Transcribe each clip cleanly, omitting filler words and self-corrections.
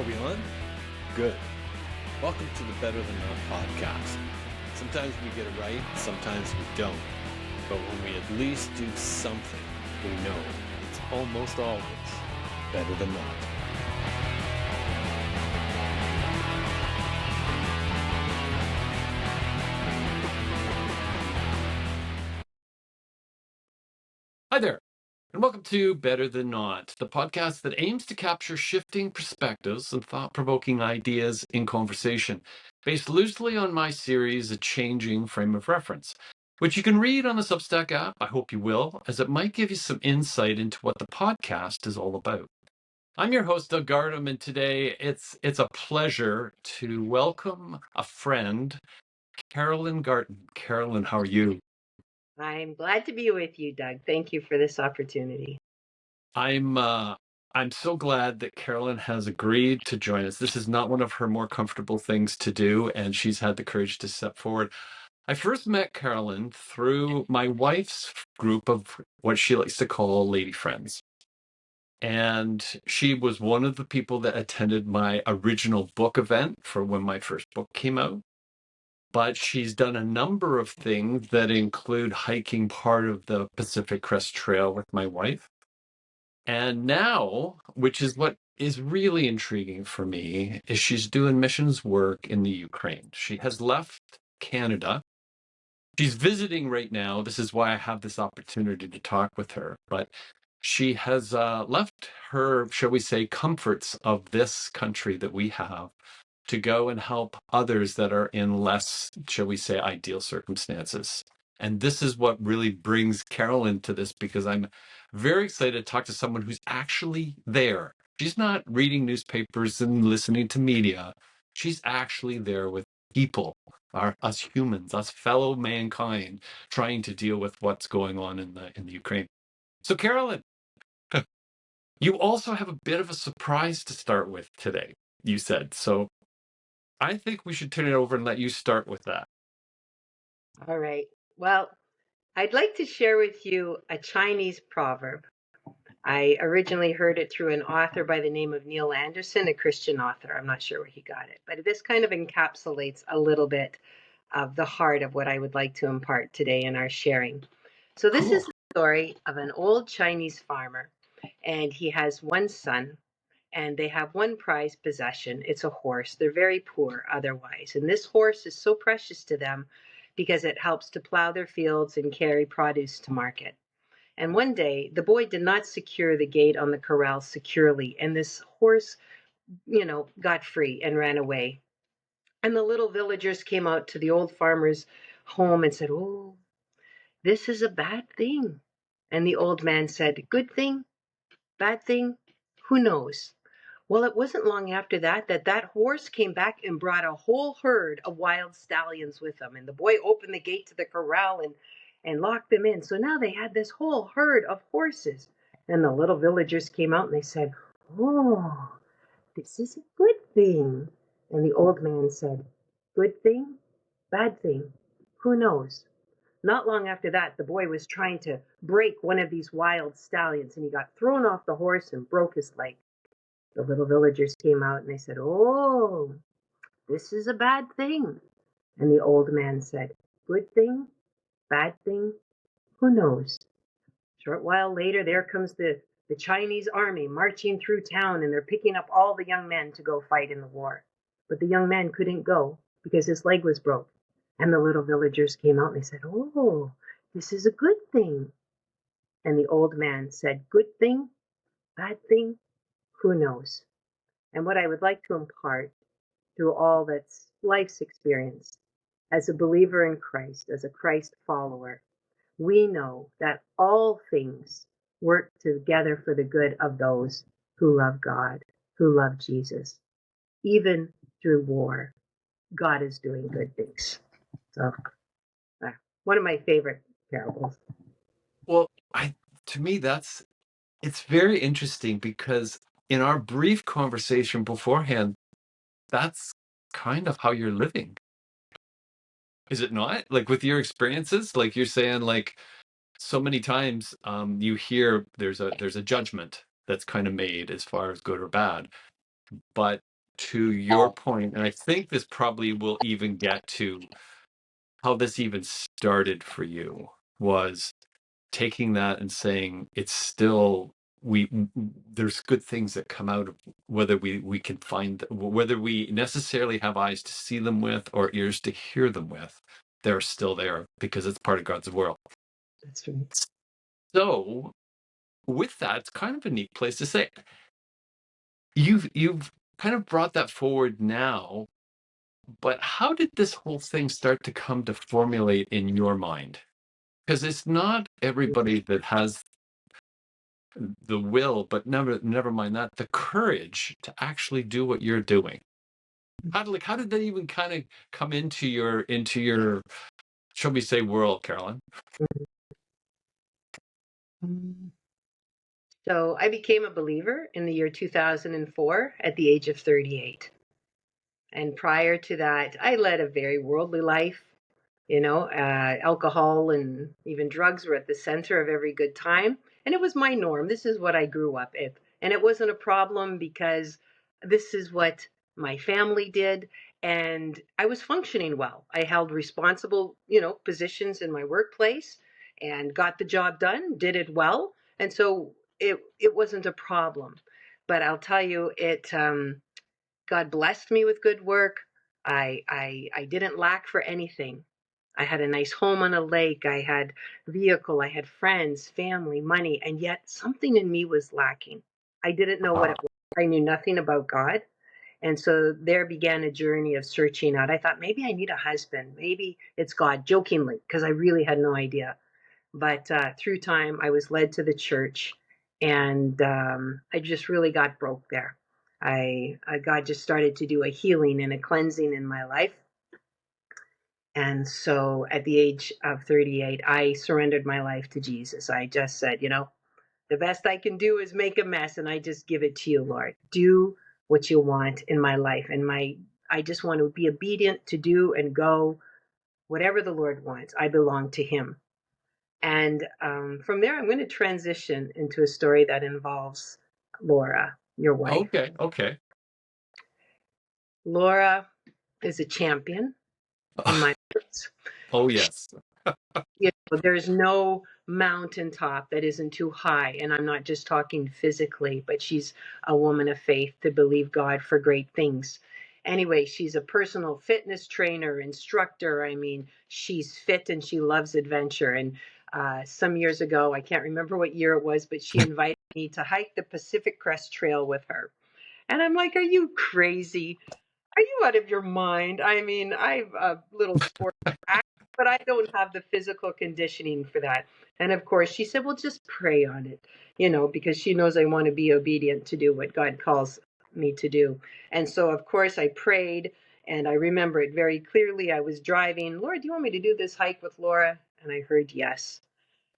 we on? Good. Welcome to the Better Than Not podcast. Sometimes we get it right, sometimes we don't. But when we at least do something, we know it's almost always better than not. Hi there, and welcome to Better Than Not, the podcast that aims to capture shifting perspectives and thought-provoking ideas in conversation, based loosely on my series, A Changing Frame of Reference, which you can read on the Substack app. I hope you will, as it might give you some insight into what the podcast is all about. I'm your host, Doug Garton, and today it's a pleasure to welcome a friend, Carolyn Garton. Carolyn, how are you? I'm glad to be with you, Doug. Thank you for this opportunity. I'm so glad that Carolyn has agreed to join us. This is not one of her more comfortable things to do, and she's had the courage to step forward. I first met Carolyn through my wife's group of what she likes to call lady friends. And she was one of the people that attended my original book event for when my first book came out. But she's done a number of things that include hiking part of the Pacific Crest Trail with my wife. And now, which is what is really intriguing for me, is she's doing missions work in the Ukraine. She has left Canada. She's visiting right now. This is why I have this opportunity to talk with her. But she has left her, shall we say, comforts of this country that we have to go and help others that are in less, shall we say, ideal circumstances. And this is what really brings Carolyn to this, because I'm very excited to talk to someone who's actually there. She's not reading newspapers and listening to media. She's actually there with people, us humans, us fellow mankind, trying to deal with what's going on in the Ukraine. So, Carolyn, you also have a bit of a surprise to start with today, you said. So I think we should turn it over and let you start with that. All right. Well, I'd like to share with you a Chinese proverb. I originally heard it through an author by the name of Neil Anderson, a Christian author. I'm not sure where he got it, but this kind of encapsulates a little bit of the heart of what I would like to impart today in our sharing. So this Cool. is the story of an old Chinese farmer, and he has one son, and they have one prized possession. It's a horse. They're very poor otherwise. And this horse is so precious to them because it helps to plow their fields and carry produce to market. And one day, the boy did not secure the gate on the corral securely, and this horse, got free and ran away. And the little villagers came out to the old farmer's home and said, "Oh, this is a bad thing." And the old man said, "Good thing, bad thing, who knows?" Well, it wasn't long after that horse came back and brought a whole herd of wild stallions with him. And the boy opened the gate to the corral and locked them in. So now they had this whole herd of horses. And the little villagers came out and they said, "Oh, this is a good thing." And the old man said, "Good thing, bad thing, who knows?" Not long after that, the boy was trying to break one of these wild stallions and he got thrown off the horse and broke his leg. The little villagers came out and they said, "Oh, this is a bad thing." And the old man said, "Good thing, bad thing, who knows?" Short while later, there comes the Chinese army marching through town, and they're picking up all the young men to go fight in the war. But the young man couldn't go because his leg was broke. And the little villagers came out and they said, "Oh, this is a good thing." And the old man said, "Good thing, bad thing, who knows?" And what I would like to impart through all that's life's experience, as a believer in Christ, as a Christ follower, we know that all things work together for the good of those who love God, who love Jesus. Even through war, God is doing good things. So, one of my favorite parables. Well, to me, it's very interesting, because in our brief conversation beforehand, that's kind of how you're living. Is it not? Like, with your experiences, like you're saying, like, so many times you hear there's a judgment that's kind of made as far as good or bad. But to your point, and I think this probably will even get to how this even started for you, was taking that and saying it's still, there's good things that come out of, whether we can find, whether we necessarily have eyes to see them with or ears to hear them with, they're still there because it's part of God's world. That's right. So with that, it's kind of a neat place to say, you've kind of brought that forward now, but how did this whole thing start to come to formulate in your mind? Because it's not everybody that has the will, but never mind that, the courage to actually do what you're doing. How did that even kind of come into your shall we say world, Carolyn? So I became a believer in the year 2004 at the age of 38. And prior to that, I led a very worldly life. Alcohol and even drugs were at the center of every good time. And it was my norm. This is what I grew up with. And it wasn't a problem because this is what my family did. And I was functioning well. I held responsible, positions in my workplace and got the job done, did it well. And so it wasn't a problem. But I'll tell you, God blessed me with good work. I didn't lack for anything. I had a nice home on a lake. I had vehicle. I had friends, family, money, and yet something in me was lacking. I didn't know what Ah, it was. I knew nothing about God. And so there began a journey of searching out. I thought maybe I need a husband. Maybe it's God, jokingly, because I really had no idea. But through time, I was led to the church, and I just really got broke there. God just started to do a healing and a cleansing in my life. And so at the age of 38, I surrendered my life to Jesus. I just said, the best I can do is make a mess, and I just give it to you, Lord. Do what you want in my life. And I just want to be obedient to do and go whatever the Lord wants. I belong to him. And from there, I'm going to transition into a story that involves Laura, your wife. okay. Laura is a champion in my words. Oh yes. There's no mountaintop that isn't too high. And I'm not just talking physically, but she's a woman of faith to believe God for great things. Anyway, she's a personal fitness trainer, instructor. I mean, she's fit and she loves adventure. And some years ago, I can't remember what year it was, but she invited me to hike the Pacific Crest Trail with her. And I'm like, are you crazy? Are you out of your mind? I mean, I'm a little sport act, but I don't have the physical conditioning for that. And of course, she said, well, just pray on it, because she knows I want to be obedient to do what God calls me to do. And so, of course, I prayed, and I remember it very clearly. I was driving, Lord, do you want me to do this hike with Laura? And I heard yes.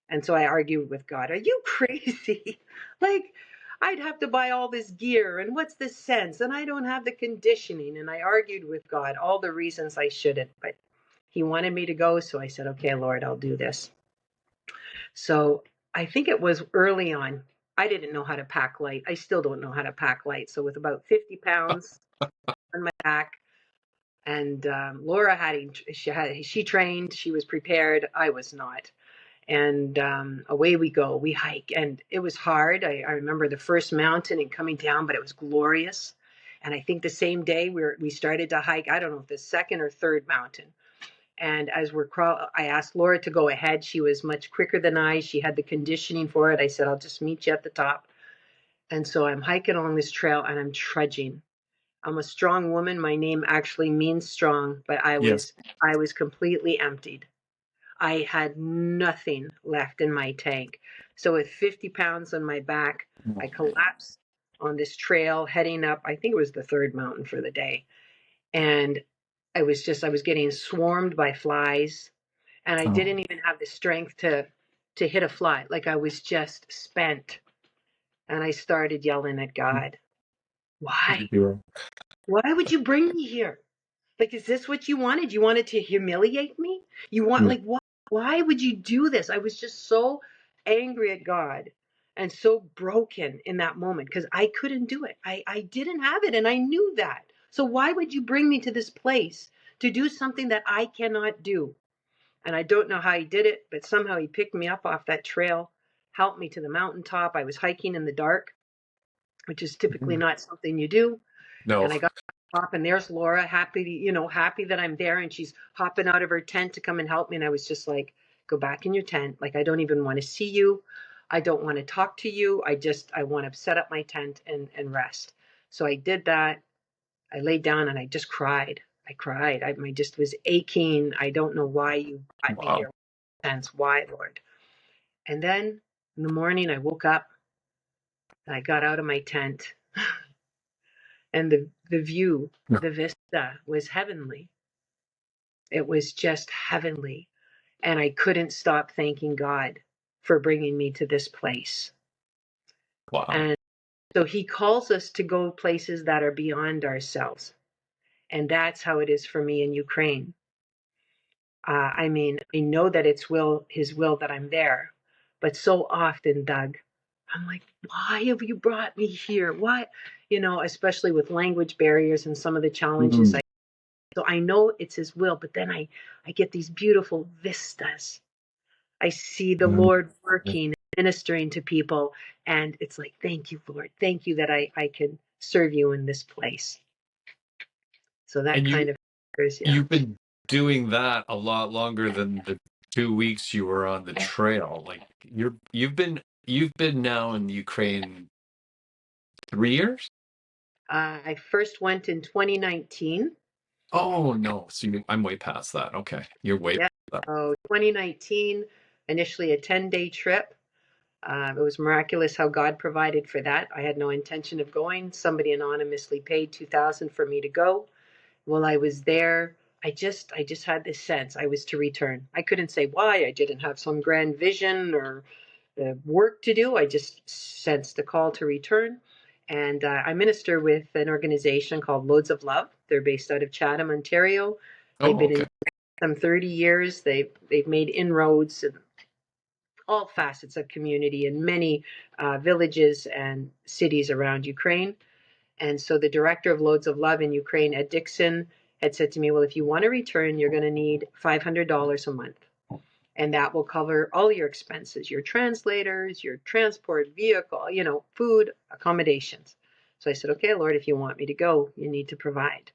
And so I argued with God, are you crazy? Like, I'd have to buy all this gear, and what's the sense? And I don't have the conditioning. And I argued with God all the reasons I shouldn't, but he wanted me to go. So I said, okay, Lord, I'll do this. So I think it was early on. I didn't know how to pack light. I still don't know how to pack light. So with about 50 pounds on my back, and Laura she trained, she was prepared. I was not. And away we go. We hike, and it was hard. I remember the first mountain and coming down, but it was glorious. And I think the same day we started to hike. I don't know if the second or third mountain. And as I asked Laura to go ahead. She was much quicker than I. She had the conditioning for it. I said, I'll just meet you at the top. And so I'm hiking along this trail, and I'm trudging. I'm a strong woman. My name actually means strong, but I Yes. was I was completely emptied. I had nothing left in my tank. So with 50 pounds on my back, I collapsed on this trail heading up. I think it was the third mountain for the day. And I was getting swarmed by flies, and I Oh, didn't even have the strength to hit a fly. Like, I was just spent. And I started yelling at God, why? you're- Why would you bring me here? Like, is this what you wanted? You wanted to humiliate me? You want, yeah. like, why would you do this? I was just so angry at God. and so broken in that moment because I couldn't do it. I didn't have it, and I knew that. So why would you bring me to this place to do something that I cannot do? And I don't know how he did it, but somehow he picked me up off that trail, helped me to the mountaintop. I was hiking in the dark, which is typically not something you do. No. And I got to the top, and there's Laura, happy to, happy that I'm there, and she's hopping out of her tent to come and help me. And I was just like, go back in your tent. Like, I don't even want to see you. I don't want to talk to you. I want to set up my tent and rest. So I did that. I laid down and I just cried. I cried. My just was aching. I don't know why you brought me Wow. here. Sense why, Lord. And then in the morning, I woke up and I got out of my tent, and the view, the vista was heavenly. It was just heavenly. And I couldn't stop thanking God for bringing me to this place. Wow. And so he calls us to go places that are beyond ourselves. And that's how it is for me in Ukraine. I mean, I know that it's his will that I'm there, but so often, Doug, I'm like, why have you brought me here? Why, especially with language barriers and some of the challenges. Mm. So I know it's his will, but then I get these beautiful vistas. I see the Mm. Lord working, ministering to people, and it's like, thank you, Lord. Thank you that I can serve you in this place. So that And kind of, yeah. you've been doing that a lot longer than the 2 weeks you were on the trail. Like you've been now in Ukraine 3 years? I first went in 2019. Oh no, so I'm way past that. Okay, you're way Yeah. past that. So 2019, initially a 10-day trip. It was miraculous how God provided for that. I had no intention of going. Somebody anonymously paid 2,000 for me to go. While I was there, I just had this sense I was to return. I couldn't say why. I didn't have some grand vision or work to do. I just sensed a call to return. And I minister with an organization called Loads of Love. They're based out of Chatham, Ontario. They've Oh, been in okay. some 30 years. They've made inroads in all facets of community in many villages and cities around Ukraine. And so the director of Loads of Love in Ukraine, Ed Dixon, had said to me, well, if you want to return, you're going to need $500 a month. And that will cover all your expenses, your translators, your transport vehicle, food, accommodations. So I said, okay, Lord, if you want me to go, you need to provide.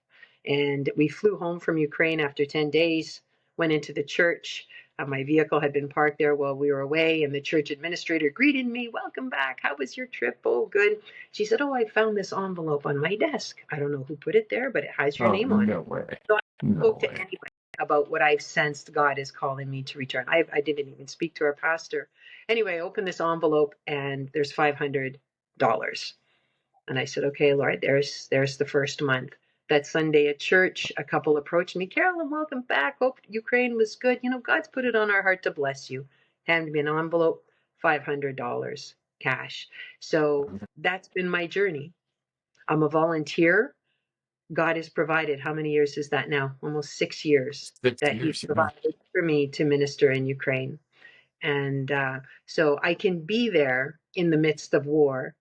And we flew home from Ukraine after 10 days, went into the church. My vehicle had been parked there while we were away, and the church administrator greeted me. Welcome back. How was your trip? Oh, good. She said, oh, I found this envelope on my desk. I don't know who put it there, but it has your Oh, name on it. no way. So I No spoke to way. anybody about what I've sensed God is calling me to return. I didn't even speak to our pastor. Anyway, I opened this envelope and there's $500. And I said, okay, Lord, there's the first month. That Sunday at church, a couple approached me. Carolyn, welcome back. Hope Ukraine was good. God's put it on our heart to bless you. Handed me an envelope, $500 cash. So that's been my journey. I'm a volunteer. God has provided. How many years is that now? Almost 6 years Six that He's years, yeah. provided for me to minister in Ukraine. And so I can be there in the midst of war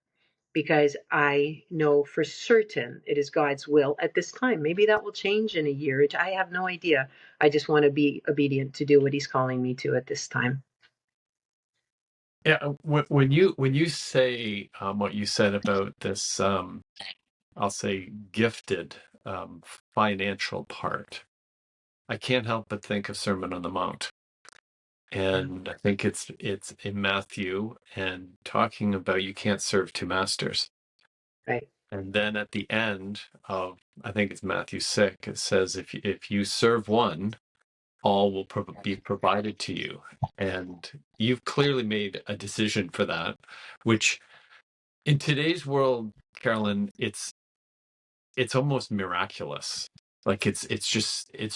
because I know for certain it is God's will at this time. Maybe that will change in a year. I have no idea. I just want to be obedient to do what He's calling me to at this time. Yeah, when you say what you said about this, I'll say gifted um, financial part, I can't help but think of Sermon on the Mount. Yeah, And I think it's in Matthew and talking about you can't serve two masters. right. And then at the end of, I think it's Matthew 6, it says if you serve one, all will be provided to you. And you've clearly made a decision for that, which in today's world, Carolyn, it's almost miraculous. Like it's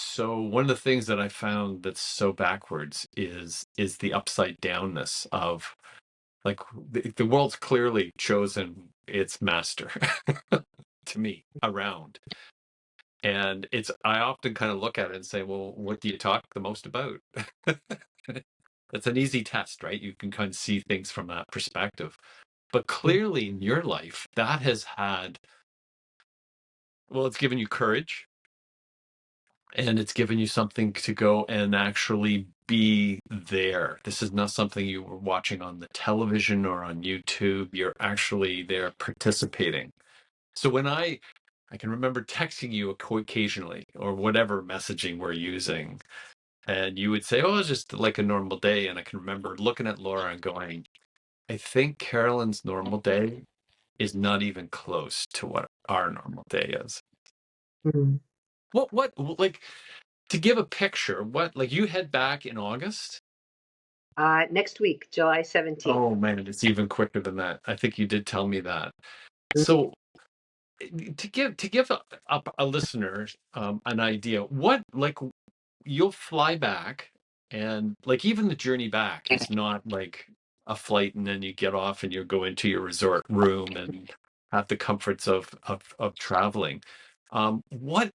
so, one of the things that I found that's so backwards is the upside downness of, like, the world's clearly chosen its master to me around. And I often kind of look at it and say, well, what do you talk the most about? That's it's an easy test, right? You can kind of see things from that perspective. But clearly in your life, that has had, well, it's given you courage, and it's given you something to go and actually be there. This is not something you were watching on the television or on YouTube. You're actually there participating. So when I can remember texting you occasionally, or whatever messaging we're using, and you would say, "Oh, it's just like a normal day." And I can remember looking at Laura and going, "I think Carolyn's normal day is not even close to what our normal day is." Mhm. What, like, to give a picture, what, like, you head back in August? Next week, July 17th. Oh man, it's even quicker than that. I think you did tell me that. So to give a listener an idea, what, like, you'll fly back, and like even the journey back is not like a flight and then you get off and you go into your resort room and have the comforts of traveling. What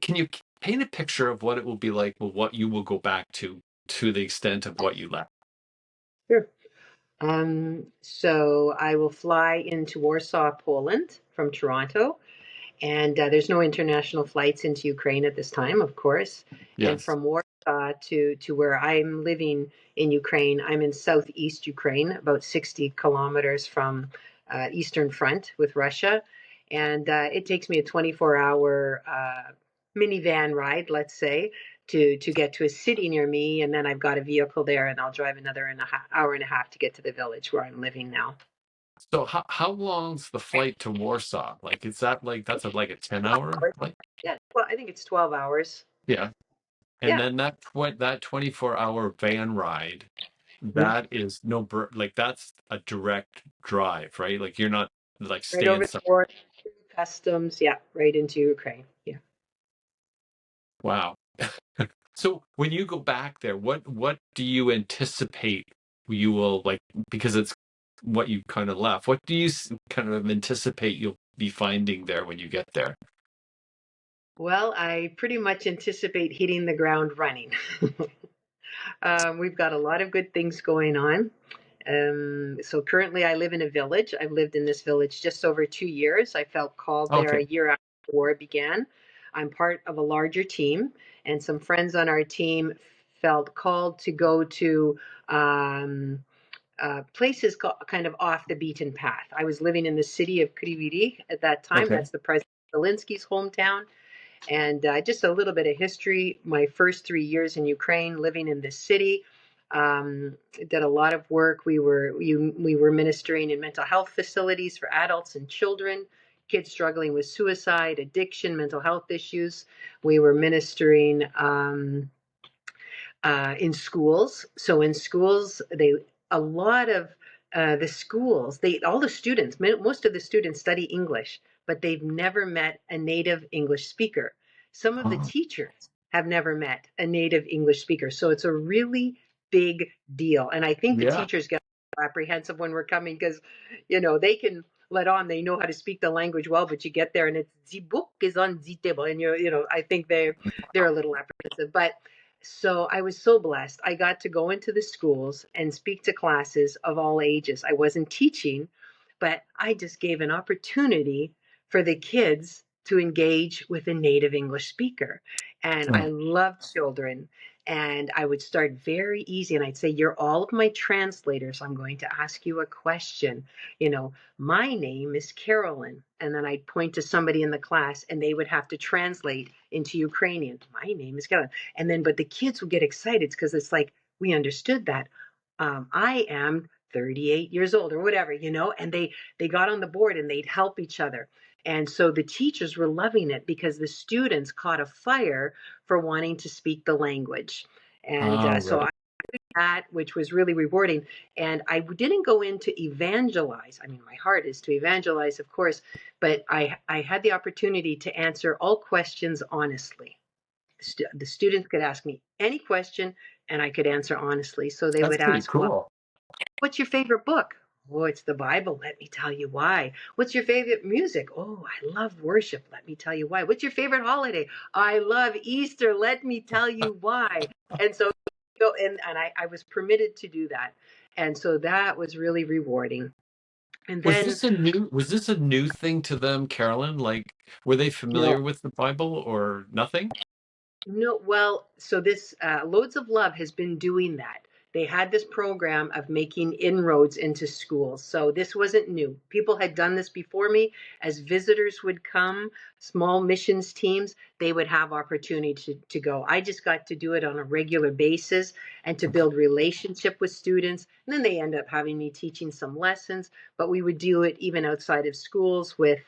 can you paint a picture of what it will be like, well, what you will go back to the extent of what you left? Sure. So I will fly into Warsaw, Poland from Toronto. And there's no international flights into Ukraine at this time, of course. And Yes. from Warsaw to where I'm living in Ukraine, I'm in southeast Ukraine, about 60 kilometers from Eastern Front with Russia. And it takes me a 24-hour minivan ride, let's say, to get to a city near me. And then I've got a vehicle there, and I'll drive another hour and a half to get to the village where I'm living now. So how long's the flight to Warsaw? Like, is that like, that's like a 10-hour flight? Yeah, well, I think it's 12 hours. Yeah. And Yeah. then that 24-hour van ride, Mhm. that is like, that's a direct drive, right? Like, you're not like Right staying over the some. border, customs, yeah, right into Ukraine. Yeah. Wow. So when you go back there, what do you anticipate you will like, because it's what you kind of left. What do you kind of anticipate you'll be finding there when you get there? Well, I pretty much anticipate hitting the ground running. We've got a lot of good things going on. So currently, I live in a village. I've lived in this village just over 2 years. I felt called there Okay. a year after the war began. I'm part of a larger team, and some friends on our team felt called to go to places kind of off the beaten path. I was living in the city of Kryvyi Rih at that time. Okay. That's the President Zelensky's hometown. And just a little bit of history. My first 3 years in Ukraine, living in this city, did a lot of work. We were ministering in mental health facilities for adults and children, kids struggling with suicide, addiction, mental health issues. We were ministering in schools. So in schools, they a lot of the schools, they all the students, most of the students study English, but they've never met a native English speaker. Some of the Oh, teachers have never met a native English speaker, so it's a really big deal. And I think the yeah. teachers get apprehensive when we're coming because, they can let on they know how to speak the language well, but you get there and it's the book is on the table, and I think they're a little apprehensive, but so I was so blessed. I got to go into the schools and speak to classes of all ages. I wasn't teaching, but I just gave an opportunity for the kids to engage with a native English speaker. And I love children. And I would start very easy and I'd say, "You're all of my translators. I'm going to ask you a question. My name is Carolyn." And then I'd point to somebody in the class and they would have to translate into Ukrainian. "My name is Carolyn." And then, but the kids would get excited because it's like, we understood that. I am 38 years old or whatever, and they got on the board and they'd help each other. And so the teachers were loving it because the students caught a fire for wanting to speak the language. And so Right. I did that, which was really rewarding. And I didn't go in to evangelize. I mean, my heart is to evangelize, of course, but I had the opportunity to answer all questions honestly. The students could ask me any question and I could answer honestly. So they That's would pretty ask, "Well, cool. what's your favorite book?" "Oh, it's the Bible. Let me tell you why." "What's your favorite music?" "Oh, I love worship. Let me tell you why." "What's your favorite holiday?" "I love Easter. Let me tell you why." And so go, and I was permitted to do that. And so that was really rewarding. And then, Was this a new thing to them, Carolyn? Like, were they no, familiar with the Bible or nothing? no, well, so this Loads of Love has been doing that. They had this program of making inroads into schools. So this wasn't new. People had done this before me. As visitors would come, small missions teams, they would have opportunity to go. I just got to do it on a regular basis and to Okay. build relationship with students. And then they end up having me teaching some lessons, but we would do it even outside of schools with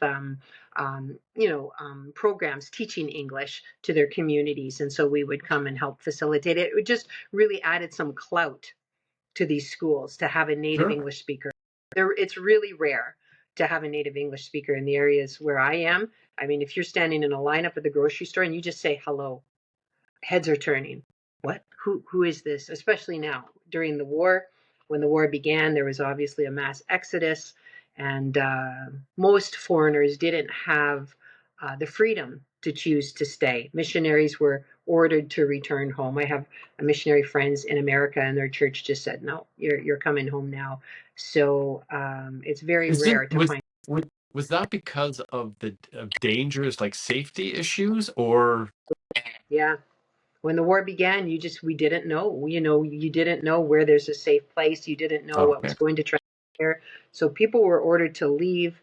programs teaching English to their communities. And so we would come and help facilitate it. It just really added some clout to these schools to have a native Sure. English speaker. It's really rare to have a native English speaker in the areas where I am. I mean, if you're standing in a lineup at the grocery store and you just say hello, heads are turning. What? Who is this? Especially now during the war. When the war began, there was obviously a mass exodus, and most foreigners didn't have the freedom to choose to stay. Missionaries were ordered to return home. I have missionary friends in America, and their church just said, "No, you're coming home now." So it's very Is it rare to find. was, was that because of the of dangerous like safety issues or Yeah, when the war began, we didn't know. You didn't know where there's a safe place. You didn't know what was okay. going to transpire. So people were ordered to leave,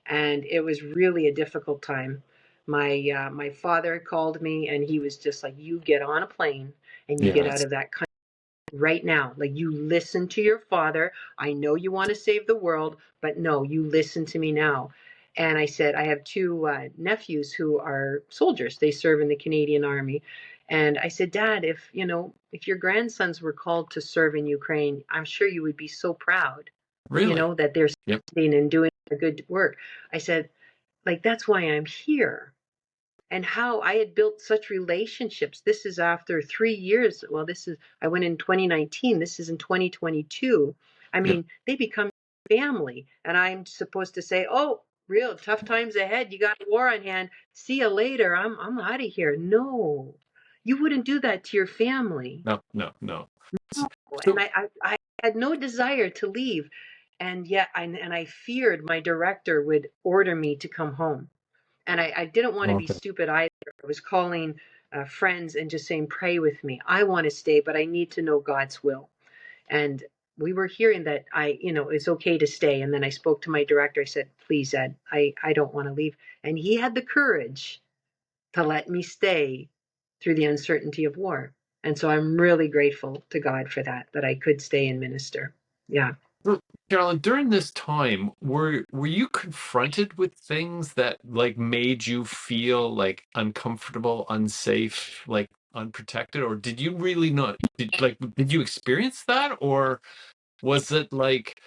and it was really a difficult time. My father called me, and he was just like, "You get on a plane and you get out Yes. of that country right now. Like, you listen to your father. I know you want to save the world, but no, you listen to me now." And I said, I have two nephews who are soldiers. They serve in the Canadian Army. And I said, Dad, if your grandsons were called to serve in Ukraine, I'm sure you would be so proud, Really? that they're Yep. standing and doing a good work. I said, like, that's why I'm here. And how I had built such relationships. This is after 3 years. Well, I went in 2019. This is in 2022. I Yep. mean, they become family. And I'm supposed to say, oh, real tough times ahead. You got a war on hand. See you later. I'm out of here. No, you wouldn't do that to your family. No, no, no. No. And So I had no desire to leave. And yet, I feared my director would order me to come home. And I didn't want to be okay. stupid either. I was calling friends and just saying, pray with me. I want to stay, but I need to know God's will. And we were hearing that it's okay to stay. And then I spoke to my director. I said, please, Ed, I don't want to leave. And he had the courage to let me stay through the uncertainty of war. And so I'm really grateful to God for that I could stay and minister. Yeah. So, Carolyn, during this time, were you confronted with things that like made you feel like uncomfortable, unsafe, like unprotected, or did you really not did you experience that, or was it like,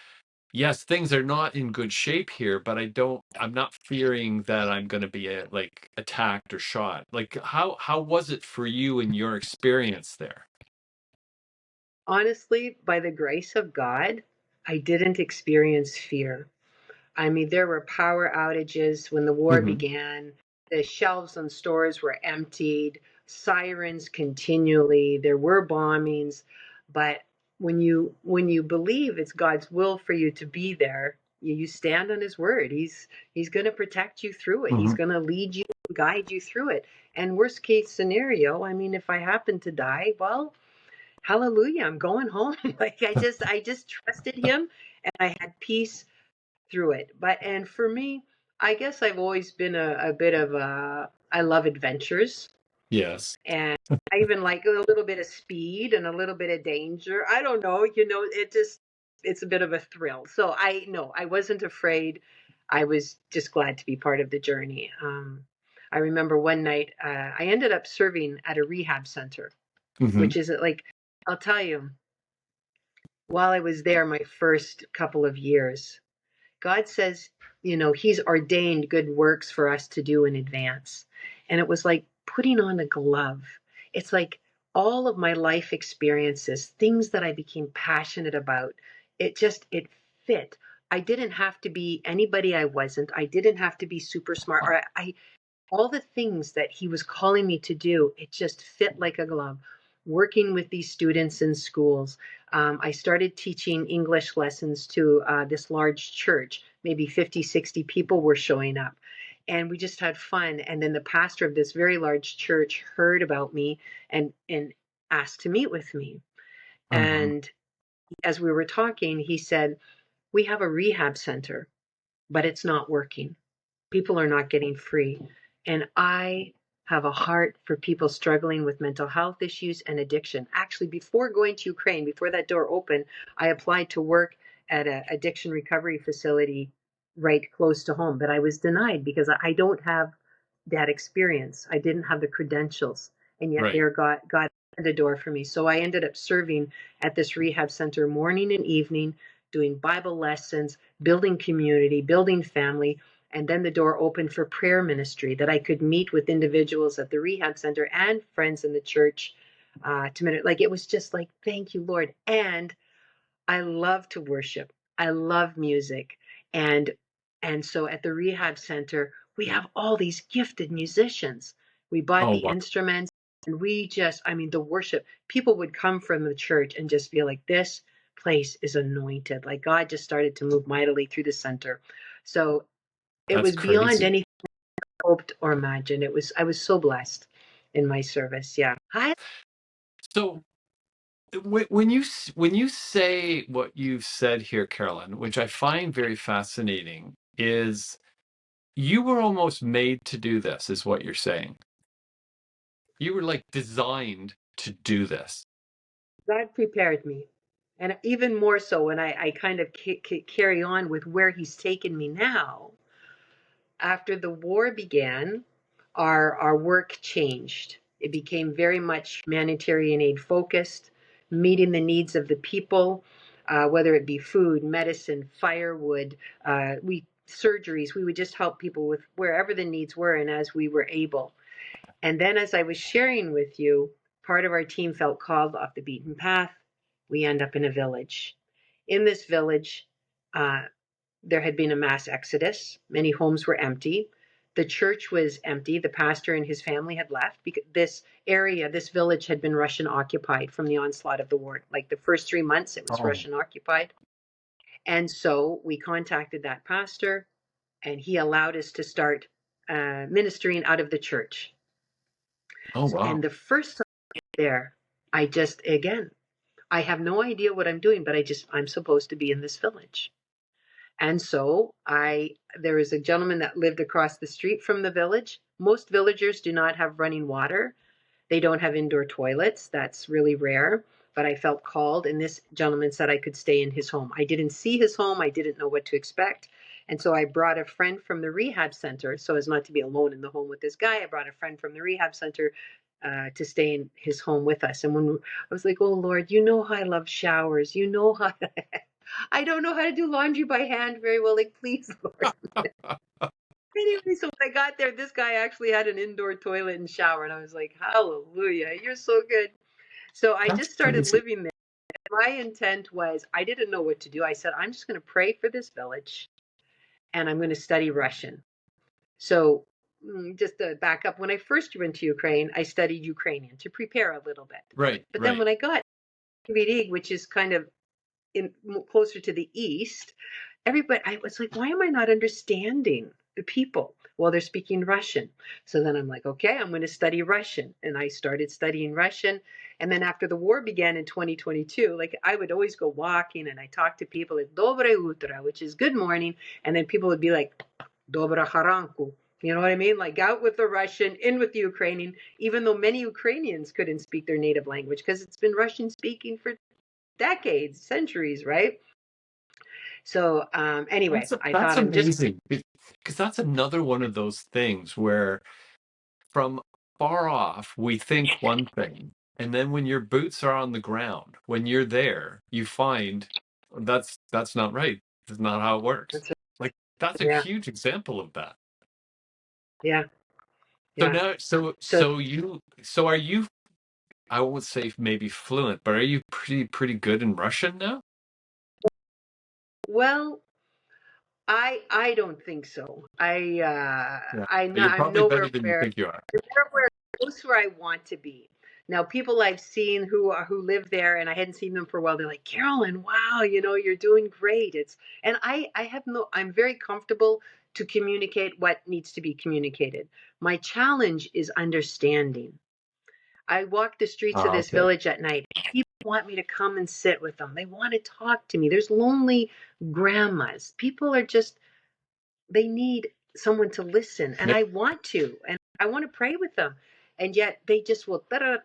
yes, things are not in good shape here, but I'm not fearing that I'm going to be like attacked or shot. Like how was it for you in your experience there? Honestly, by the grace of God, I didn't experience fear. I mean, there were power outages when the war Hmm. began. The shelves on stores were emptied, sirens continually. There were bombings, but when you believe it's God's will for you to be there, you stand on His word. He's going to protect you through it. He's Hmm. going to lead you, guide you through it. And worst case scenario, I mean, if I happen to die, well, hallelujah, I'm going home. Like, I just trusted Him, and I had peace through it. And for me, I guess I've always been a bit of I love adventures, Yes. and I even like a little bit of speed and a little bit of danger. I don't know, it's a bit of a thrill. So I no, I wasn't afraid. I was just glad to be part of the journey. I remember one night I ended up serving at a rehab center, Hmm. which is like, I'll tell you, while I was there my first couple of years, God says, He's ordained good works for us to do in advance. And it was like putting on a glove. It's like all of my life experiences, things that I became passionate about, it fit. I didn't have to be anybody I wasn't. I didn't have to be super smart. Or all the things that He was calling me to do, it just fit like a glove. working with these students in schools. I started teaching English lessons to this large church. Maybe 50, 60 people were showing up. And we just had fun. And then the pastor of this very large church heard about me and asked to meet with me. Uh-huh. And as we were talking, he said, "We have a rehab center, but it's not working. People are not getting free." And I have a heart for people struggling with mental health issues and addiction. Actually, before going to Ukraine, before that door opened, I applied to work at an addiction recovery facility right close to home, but I was denied because I don't have that experience. I didn't have the credentials, and yet Right. there God opened a door for me. So I ended up serving at this rehab center morning and evening, doing Bible lessons, building community, building family. And then the door opened for prayer ministry, that I could meet with individuals at the rehab center and friends in the church to minister. Like, it was just like, thank you, Lord. And I love to worship. I love music. And and so at the rehab center, we have all these gifted musicians. We bought Oh, the wow. instruments, and we just, I mean, the worship, people would come from the church and just feel like this place is anointed. Like God just started to move mightily through the center. So it That's was beyond crazy. anything I hoped or imagined. I was so blessed in my service. Yeah. Hi. So when you say what you've said here, Carolyn, which I find very fascinating, is you were almost made to do this, is what you're saying. You were like designed to do this. God prepared me. And even more so when I kind of carry on with where He's taken me now. After the war began, our work changed. It became very much humanitarian aid focused, meeting the needs of the people, whether it be food, medicine, firewood, we surgeries. We would just help people with wherever the needs were and as we were able. And then, as I was sharing with you, part of our team felt called off the beaten path. We end up in a village. In this village, uh, there had been a mass exodus. Many homes were empty. The church was empty. The pastor and his family had left because this area, this village had been Russian occupied from the onslaught of the war. Like the first 3 months, it was Oh, Russian occupied. And so we contacted that pastor, and he allowed us to start ministering out of the church. oh, And wow. the first time there, I just, again, I have no idea what I'm doing, but I'm supposed to be in this village. And so there is a gentleman that lived across the street from the village. Most villagers do not have running water. They don't have indoor toilets. That's really rare. But I felt called, and this gentleman said I could stay in his home. I didn't see his home. I didn't know what to expect. And so I brought a friend from the rehab center, so as not to be alone in the home with this guy. I brought a friend from the rehab center to stay in his home with us. And when I was like, "Oh Lord, you know how I love showers. You know how I don't know how to do laundry by hand very well. Like, please, Lord." Anyway, so when I got there, this guy actually had an indoor toilet and shower, and I was like, "Hallelujah, you're so good." So I That's just started crazy. living there. My intent was, I didn't know what to do. I said, I'm just going to pray for this village, and I'm going to study Russian. So just to back up, when I first went to Ukraine, I studied Ukrainian to prepare a little bit. Right, But then right. when I got DVD, which is kind of in closer to the east, everybody, I was like, why am I not understanding the people? Well, they're speaking Russian. So then I'm like, okay, I'm going to study Russian. And I started studying Russian. And then after the war began in 2022, like I would always go walking and I talk to people like dobre utro, which is good morning. And then people would be like, dobra haranku. You know what I mean? Like out with the Russian, in with the Ukrainian, even though many Ukrainians couldn't speak their native language because it's been Russian speaking for decades, centuries, right? So anyway, I That's thought I'm just amazing because that's another one of those things where from far off we think one thing, and then when your boots are on the ground, when you're there, you find that's not right. That's not how it works. that's Like that's a yeah, huge example of that. yeah, So yeah. now, So so are you? I won't say maybe fluent, but are you pretty good in Russian now? well, I don't think so. Yeah, you're I'm probably nowhere better than you where think you are. nowhere close where I want to be. Now, people I've seen who live there, and I hadn't seen them for a while, they're like, Carolyn, wow, you're doing great. I have no, I'm very comfortable to communicate what needs to be communicated. My challenge is understanding. I walk the streets of Ah, this okay. village at night. People want me to come and sit with them. They want to talk to me. There's lonely grandmas. People are just, they need someone to listen, and Nick, I want to, and I want to pray with them, and yet they just will and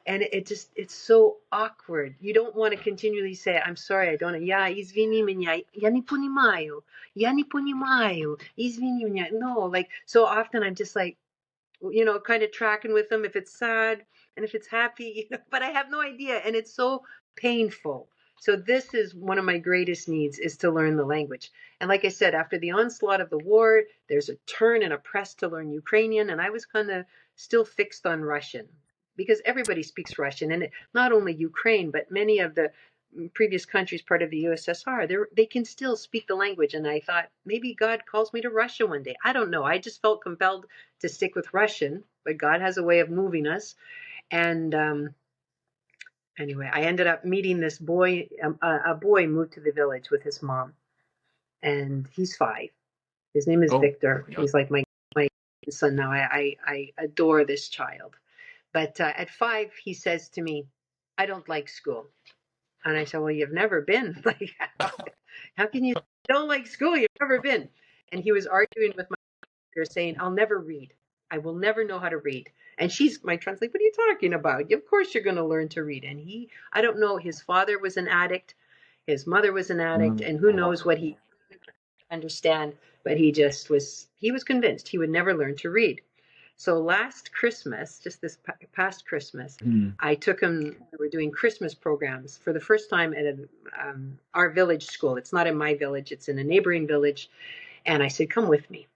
it's so awkward. You don't want to continually say, I'm sorry, I don't, yeah, извини меня, я не понимаю, извини меня. No, like, so often I'm just like, kind of tracking with them if it's sad and if it's happy, but I have no idea. And it's so painful. So this is one of my greatest needs, is to learn the language. And like I said, after the onslaught of the war, there's a turn and a press to learn Ukrainian. And I was kind of still fixed on Russian because everybody speaks Russian, and not only Ukraine, but many of the previous countries part of the USSR, they can still speak the language. And I thought maybe God calls me to Russia one day. I don't know. I just felt compelled to stick with Russian, but God has a way of moving us. And anyway, I ended up meeting this boy. A boy moved to the village with his mom, and he's 5. His name is oh, Victor. yeah. He's like my son now. I adore this child. But at 5, he says to me, "I don't like school." And I said, "Well, you've never been. Like, how can you don't like school? You've never been." And he was arguing with my sister, saying, "I'll never read. I will never know how to read." And she's my translator. What are you talking about? Of course you're going to learn to read. And I don't know. His father was an addict. His mother was an addict, Mm. and who knows what he understand. But he was convinced he would never learn to read. So last Christmas, just this past Christmas, Mm. I took him. We were doing Christmas programs for the first time at our village school. It's not in my village; it's in a neighboring village. And I said, "Come with me."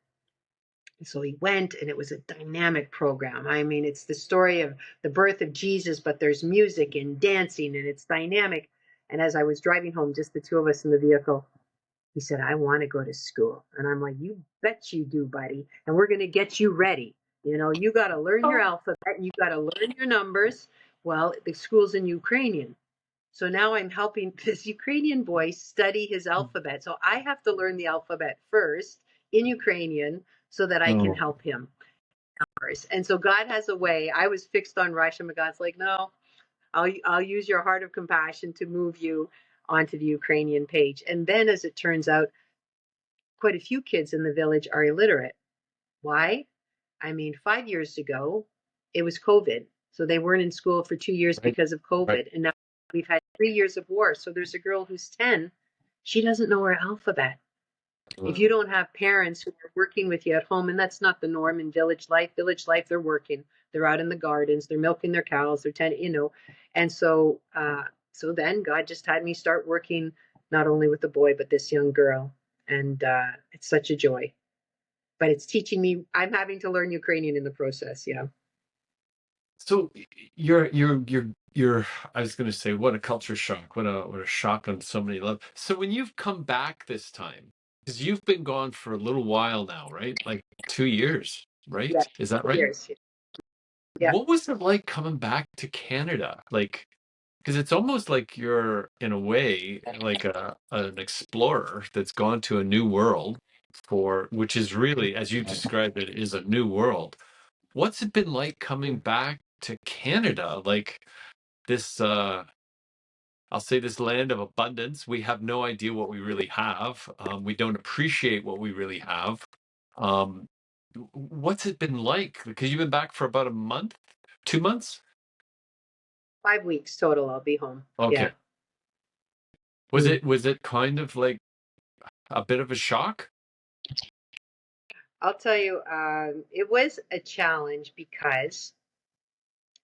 And so he went, and it was a dynamic program. I mean, it's the story of the birth of Jesus, but there's music and dancing, and it's dynamic. And as I was driving home, just the two of us in the vehicle, he said, "I want to go to school." And I'm like, "You bet you do, buddy. And we're going to get you ready. You got to learn your Oh. alphabet, and you got to learn your numbers." Well, the school's in Ukrainian. So now I'm helping this Ukrainian boy study his alphabet. So I have to learn the alphabet first in Ukrainian so that I can Oh. help him first. And so God has a way. I was fixed on Russian, but God's like, "No, I'll use your heart of compassion to move you onto the Ukrainian page." And then, as it turns out, quite a few kids in the village are illiterate. Why? I mean, 5 years ago, it was COVID. So they weren't in school for 2 years Right. because of Right. COVID. And now we've had 3 years of war. So there's a girl who's 10. She doesn't know her alphabet. If you Mm. don't have parents who are working with you at home, and that's not the norm in village life, they're working. They're out in the gardens. They're milking their cows. And so then God just had me start working not only with the boy, but this young girl. And it's such a joy. But it's teaching me. I'm having to learn Ukrainian in the process. Yeah. So you're I was going to say, what a culture shock. What a shock on so many levels. So when you've come back this time, because you've been gone for a little while now, right? Like 2 years, Yeah. right? Is that right? Years. Yeah. What was it like coming back to Canada? Like, because it's almost like you're in a way like an explorer that's gone to a new world, for which is really, as you described it, is a new world. What's it been like coming back to Canada? Like this, I'll say, this land of abundance. We have no idea what we really have. We don't appreciate what we really have. Um, what's it been like? Because you've been back for about a month, 2 months. 5 weeks total. I'll be home. Yeah. Okay. Was Mm. it kind of like a bit of a shock? I'll tell you, it was a challenge because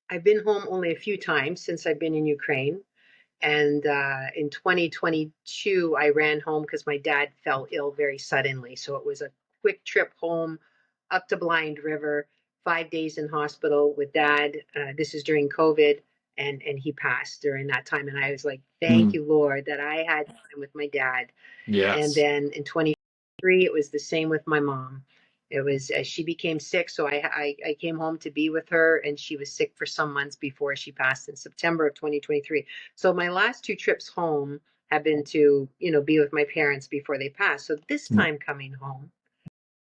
I've been home only a few times since I've been in Ukraine. And in 2022, I ran home because my dad fell ill very suddenly. So it was a quick trip home up to Blind River, 5 days in hospital with dad. This is during COVID, and he passed during that time. And I was like, "Thank Mm, you, Lord, that I had time with my dad." And yes. then in 2023, it was the same with my mom. It was she became sick, so I came home to be with her, and she was sick for some months before she passed in September of 2023. So my last two trips home have been to, be with my parents before they passed. So this Mm. time coming home,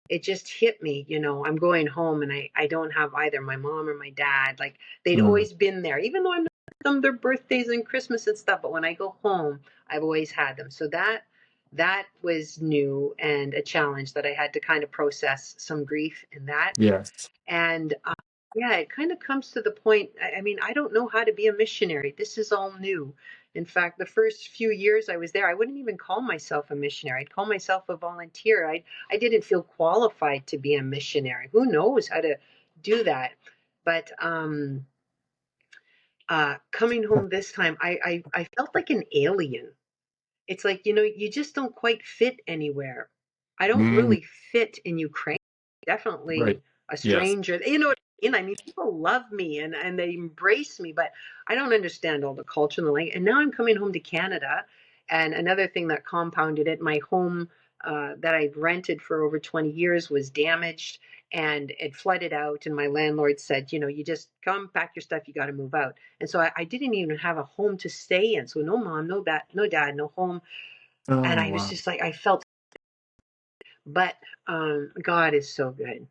it just hit me, I'm going home and I don't have either my mom or my dad. Like they'd Mm. always been there, even though I'm not with them their birthdays and Christmas and stuff. But when I go home, I've always had them. So that was new and a challenge that I had to kind of process some grief in that. Yes. And yeah, it kind of comes to the point. I mean, I don't know how to be a missionary. This is all new. In fact, the first few years I was there, I wouldn't even call myself a missionary. I'd call myself a volunteer. I didn't feel qualified to be a missionary. Who knows how to do that? But coming home this time, I felt like an alien. It's like, you just don't quite fit anywhere. I don't Mm. really fit in Ukraine. Right. Definitely a Yes. stranger. You know what I mean? I mean, people love me and they embrace me, but I don't understand all the culture and the language. And now I'm coming home to Canada. And another thing that compounded it, my home that I've rented for over 20 years was damaged and it flooded out. And my landlord said, you just come pack your stuff, you got to move out. And so I didn't even have a home to stay in. So no mom, no dad, no home. And Oh, I was wow. just like, I felt, but God is so good.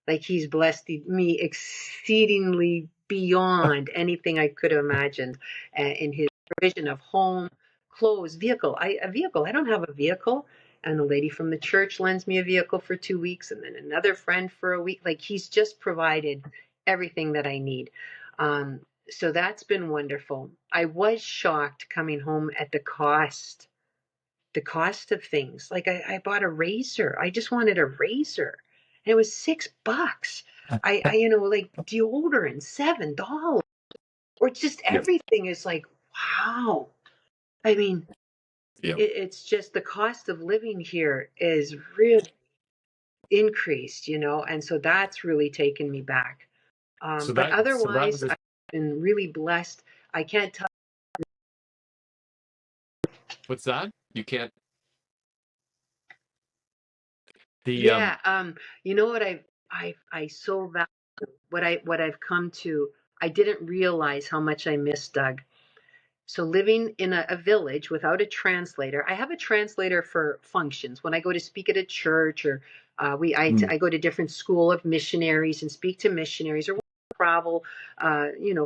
Like he's blessed me exceedingly beyond anything I could have imagined in his provision of home, clothes, a vehicle. I don't have a vehicle. And the lady from the church lends me a vehicle for 2 weeks and then another friend for a week. Like he's just provided everything that I need. Um, so that's been wonderful. I was shocked coming home at the cost of things. Like I bought a razor. I just wanted a razor. And it was $6. Like deodorant, $7. Or just Yes. everything is like, wow. I mean, Yeah. it's just the cost of living here is really increased, and so that's really taken me back. But So that otherwise, was I've been really blessed. I can't tell. what's that? You can't the Yeah, you know what I so value what I've come to. I didn't realize how much I miss Doug. So living in a village without a translator, I have a translator for functions. When I go to speak at a church or Mm. I go to different school of missionaries and speak to missionaries or when I travel,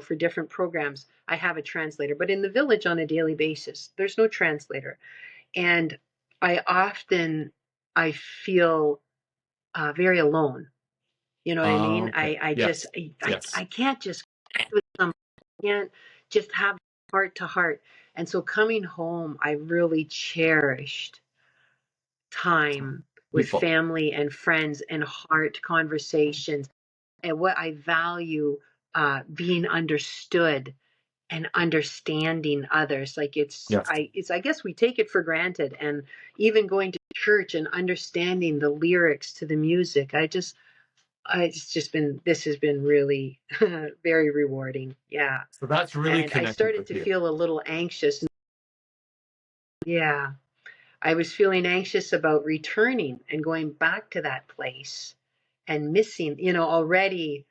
for different programs, I have a translator. But in the village on a daily basis, there's no translator. And I feel very alone. You know what I mean? Okay. I just Yes. Yes. I can't just with some can't just have heart to heart. And so coming home, I really cherished time with People. family and friends and heart conversations and what I value being understood and understanding others. Like Yes. I guess we take it for granted. And even going to church and understanding the lyrics to the music, this has been really very rewarding. Yeah. So that's really And I connected started with to you. feel a little anxious. Yeah. I was feeling anxious about returning and going back to that place and missing, already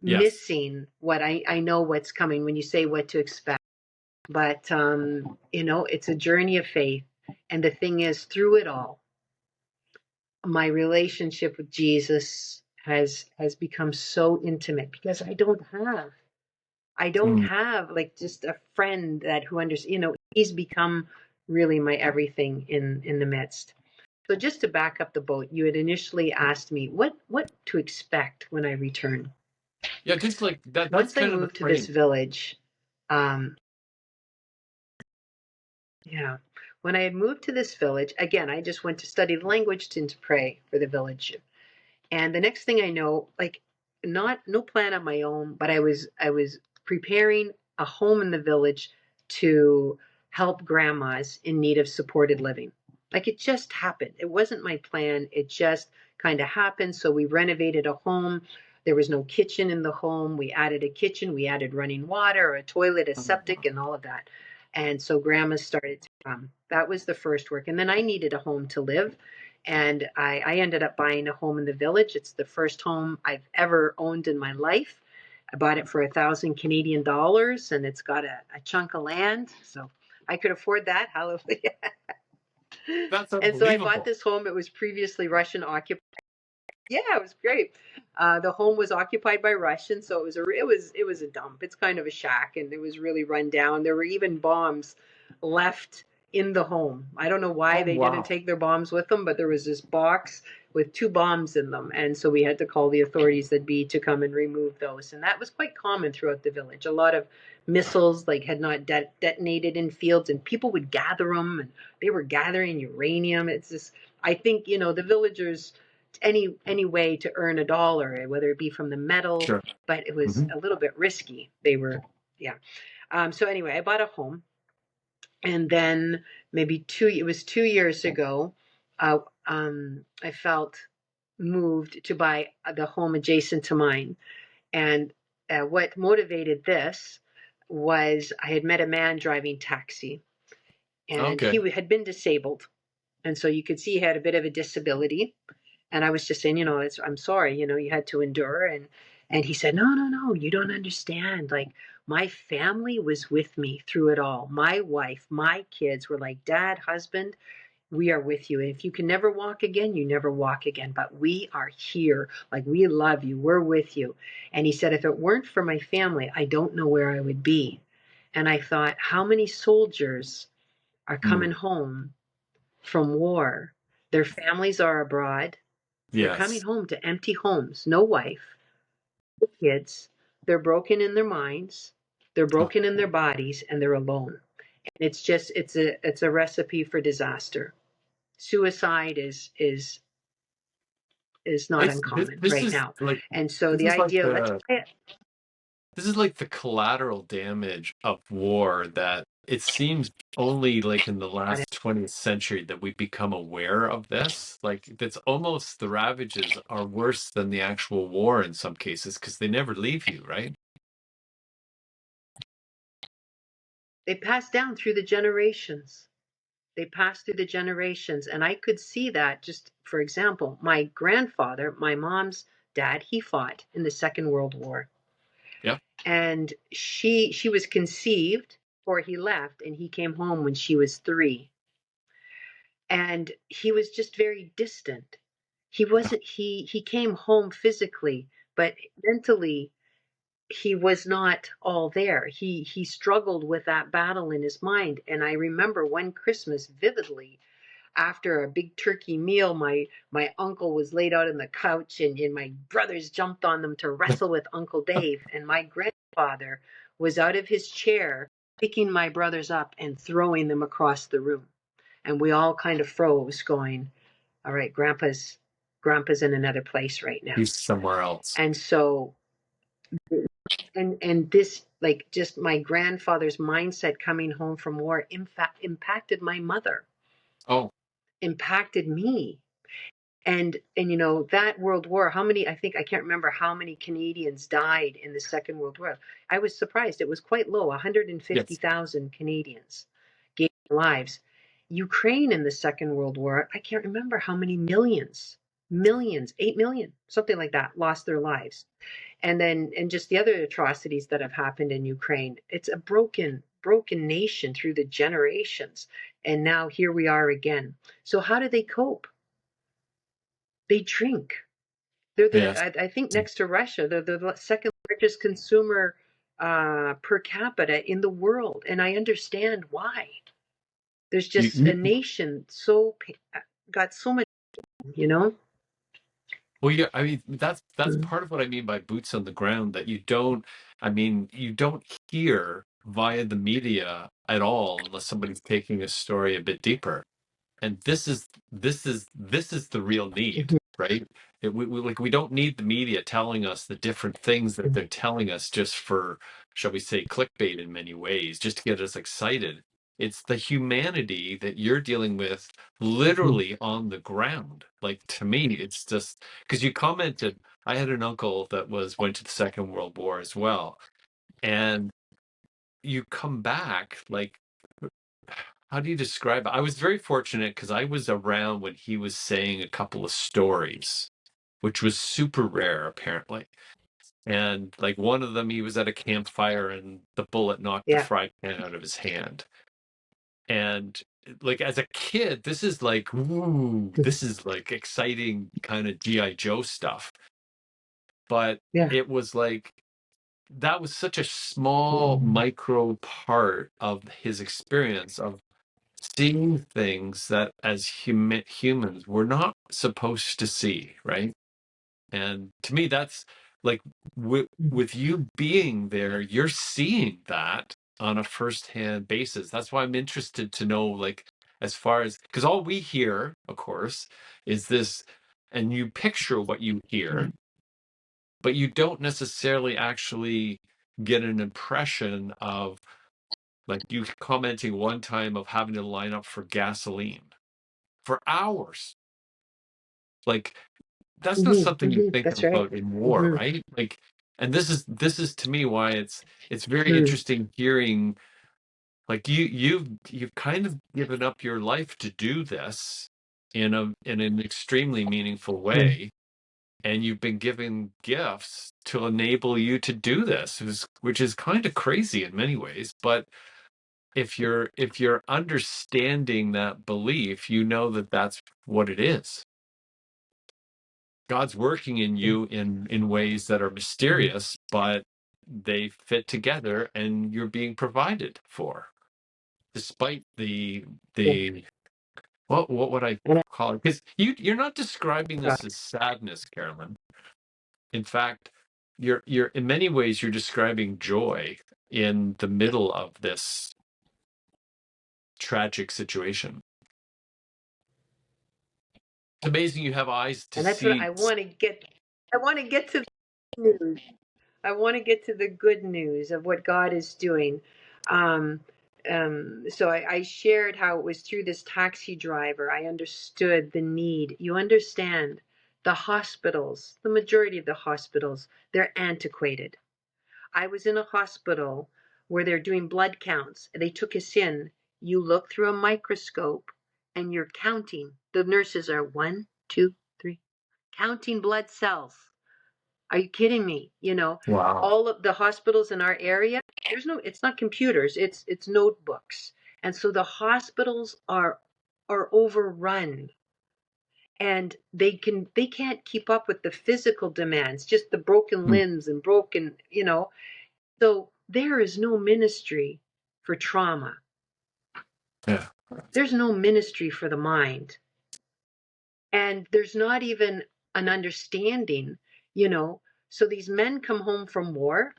Yes. missing what I know what's coming when you say what to expect. But, it's a journey of faith. And the thing is, through it all, my relationship with Jesus has become so intimate because I don't Mm. have like just a friend that who understands, he's become really my everything in the midst. So just to back up the boat, you had initially asked me what to expect when I return. Yeah, just like that that's Once I kind of the moved to this frame. village, um, yeah, when I had moved to this village, again, I just went to study the language and to pray for the village. And the next thing I know, like not no plan of my own, but I was preparing a home in the village to help grandmas in need of supported living. Like it just happened. It wasn't my plan. It just kind of happened. So we renovated a home. There was no kitchen in the home. We added a kitchen, we added running water, a toilet, a Oh, septic, and all of that. And so grandmas started to come. That was the first work. And then I needed a home to live. And I ended up buying a home in the village. It's the first home I've ever owned in my life. I bought it for 1,000 Canadian dollars, and it's got a chunk of land. So I could afford that. Hallelujah. That's And so I bought unbelievable. this home. It was previously Russian occupied. Yeah, it was great. The home was occupied by Russians, so it was a dump. It's kind of a shack, and it was really run down. There were even bombs left in the home. I don't know why Oh, they didn't wow. take their bombs with them, but there was this box with 2 bombs in them, and so we had to call the authorities that be to come and remove those. And that was quite common throughout the village. A lot of missiles like had not detonated in fields, and people would gather them, and they were gathering uranium. It's just, I think, the villagers, any way to earn a dollar, whether it be from the metal, Sure. but it was Hmm. a little bit risky. They were, yeah. So anyway, I bought a home, and then maybe it was 2 years ago, uh, I felt moved to buy the home adjacent to mine. And what motivated this was I had met a man driving taxi, and Okay. he had been disabled. And so you could see he had a bit of a disability. And I was just saying, I'm sorry, you had to endure. And he said, no, no, no, you don't understand. Like, my family was with me through it all. My wife, my kids were like, Dad, husband, we are with you. And if you can never walk again, you never walk again. But we are here. Like, we love you. We're with you. And he said, if it weren't for my family, I don't know where I would be. And I thought, how many soldiers are coming Mm. home from war? Their families are abroad. They're coming Yes. home to empty homes, no wife, no kids. They're broken in their minds, they're Oh, broken in their bodies, and they're alone. And it's a recipe for disaster. Suicide is not uncommon this right is now. like And so this the is like idea, let's the try it. this is like the collateral damage of war that it seems only like in the last 20th century that we become aware of this. Like that's almost the ravages are worse than the actual war in some cases because they never leave you, right? They pass down through the generations. They pass through the generations. And I could see that, just for example, my grandfather, my mom's dad, he fought in the Second World War. Yeah. And she was conceived before he left, and he came home when she was 3. And he was just very distant. He wasn't he came home physically, but mentally he was not all there. He struggled with that battle in his mind. And I remember one Christmas vividly, after a big turkey meal, my uncle was laid out on the couch, and my brothers jumped on them to wrestle with Uncle Dave, and my grandfather was out of his chair picking my brothers up and throwing them across the room. And we all kind of froze, going, all right, grandpa's in another place right now. He's somewhere else. And so, and this, like, just my grandfather's mindset coming home from war, in fact, impacted my mother, Oh, impacted me. And that World War, how many, I think, I can't remember how many Canadians died in the Second World War. I was surprised. It was quite low. yes. 150,000 Canadians gave their lives. Ukraine in the Second World War, I can't remember how many millions, 8 million, something like that, lost their lives. And just the other atrocities that have happened in Ukraine. It's a broken nation through the generations. And now here we are again. So how do they cope? They drink. They're Yes. I think, next to Russia, they're the second largest consumer per capita in the world, and I understand why. There's You, just a nation got so much, you know. well, yeah, I mean that's Mm. part of what I mean by boots on the ground, that you don't, I mean, you don't hear via the media at all unless somebody's taking a story a bit deeper. And this is the real need, Mhm. right? We don't need the media telling us the different things that they're telling us just for, shall we say, clickbait in many ways, just to get us excited. It's the humanity that you're dealing with Mhm. literally on the ground. Like, to me, it's just because you commented, I had an uncle that went to the Second World War as well. And you come back like how do you describe it? I was very fortunate because I was around when he was saying a couple of stories, which was super rare apparently. And like one of them, he was at a campfire and the bullet knocked the Yeah. fry pan out of his hand. And like as a kid, this is like, ooh, this is like exciting kind of GI Joe stuff. But Yeah. it was like that was such a small micro part of his experience of seeing things that as humans we're not supposed to see, right? And to me, that's like with you being there, you're seeing that on a firsthand basis. That's why I'm interested to know, like, as far as because all we hear, of course, is this, and you picture what you hear, but you don't necessarily actually get an impression of, like, you commenting one time of having to line up for gasoline for hours. Like, that's not something you think That's right. about in war, Hmm. right? Like, and this is to me why it's very interesting hearing, like, you've kind of given up your life to do this in an extremely meaningful way, and you've been given gifts to enable you to do this, which is kind of crazy in many ways. But if you're understanding that belief, you know that that's what it is. God's working in you in ways that are mysterious, but they fit together, and you're being provided for, despite Yeah. the what would I And call it? Because you're not describing I, this as sadness, Carolyn. In fact, you're in many ways you're describing joy in the middle of this tragic situation. It's amazing you have eyes to and that's what see. I want to get. I want to get to the news. I want to get to the good news of what God is doing. Um, so I shared how it was through this taxi driver. I understood the need. You understand the hospitals, the majority of the hospitals, they're antiquated. I was in a hospital where they're doing blood counts. They took us in. You look through a microscope and you're counting. The nurses are 1, 2, 3, counting blood cells. Are you kidding me? Wow. All of the hospitals in our area, it's not computers, it's notebooks. And so the hospitals are overrun, and they can't keep up with the physical demands, just the broken Hmm. limbs and broken. So there is no ministry for trauma. Yeah. There's no ministry for the mind. And there's not even an understanding, you know. So these men come home from war,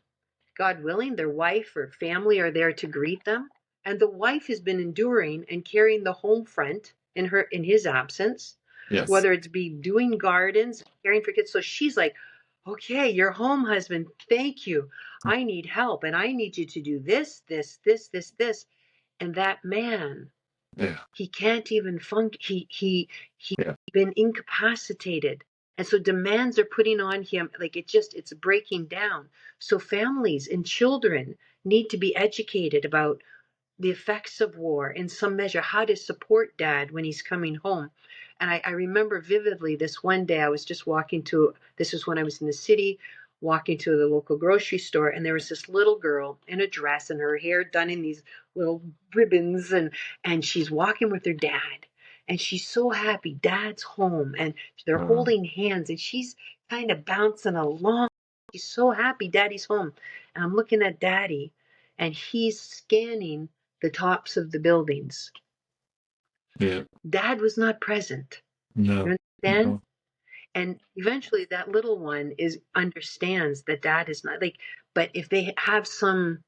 God willing, their wife or family are there to greet them. And the wife has been enduring and carrying the home front in his absence, Yes. whether it's be doing gardens, caring for kids. So she's like, okay, you're home, husband. Thank you. I need help and I need you to do this, this, this, this, this. And that man, Yeah. he can't even function. He's Yeah. been incapacitated. And so demands are putting on him, like it's breaking down. So families and children need to be educated about the effects of war in some measure, how to support dad when he's coming home. And I remember vividly this one day I was just this was when I was in the city, walking to the local grocery store, and there was this little girl in a dress and her hair done in these little ribbons, and she's walking with her dad. And she's so happy. Dad's home, and they're Uh, holding hands, and she's kind of bouncing along. She's so happy. Daddy's home. And I'm looking at daddy, and he's scanning the tops of the buildings. yeah. Dad was not present. No. You understand? No. And eventually that little one is understands that dad is not like, but if they have some,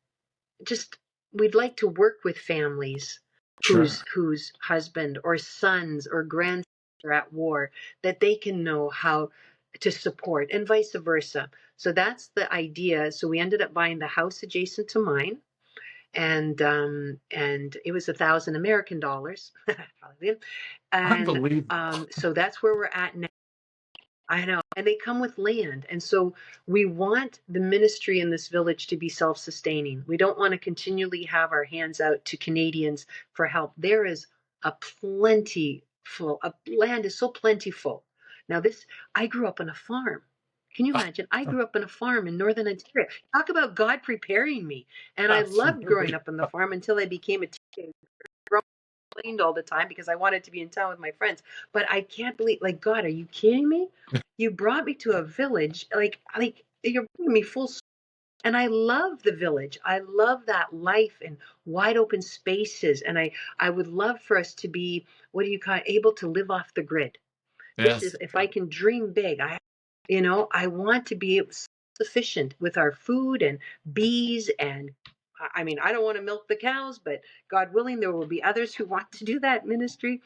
just we'd like to work with families Sure. whose husband or sons or grandsons are at war, that they can know how to support, and vice versa. So that's the idea. So we ended up buying the house adjacent to mine, and it was $1,000 American. Probably. And Unbelievable. so that's where we're at now. I know. and they come with land. And so we want the ministry in this village to be self-sustaining. We don't want to continually have our hands out to Canadians for help. There is a land is so plentiful. Now I grew up on a farm. Can you imagine? I grew up on a farm in Northern Ontario. Talk about God preparing me. And I loved growing Absolutely. up on the farm until I became a teenager. Complained all the time because I wanted to be in town with my friends. But I can't believe, like, God, are you kidding me? You brought me to a village, like you're bringing me full. And I love the village. I love that life and wide open spaces. And I would love for us to be, what do you call it, able to live off the grid. This Yes. is, if Yeah. I can dream big, I want to be sufficient with our food and bees. And I mean, I don't want to milk the cows, but God willing, there will be others who want to do that ministry.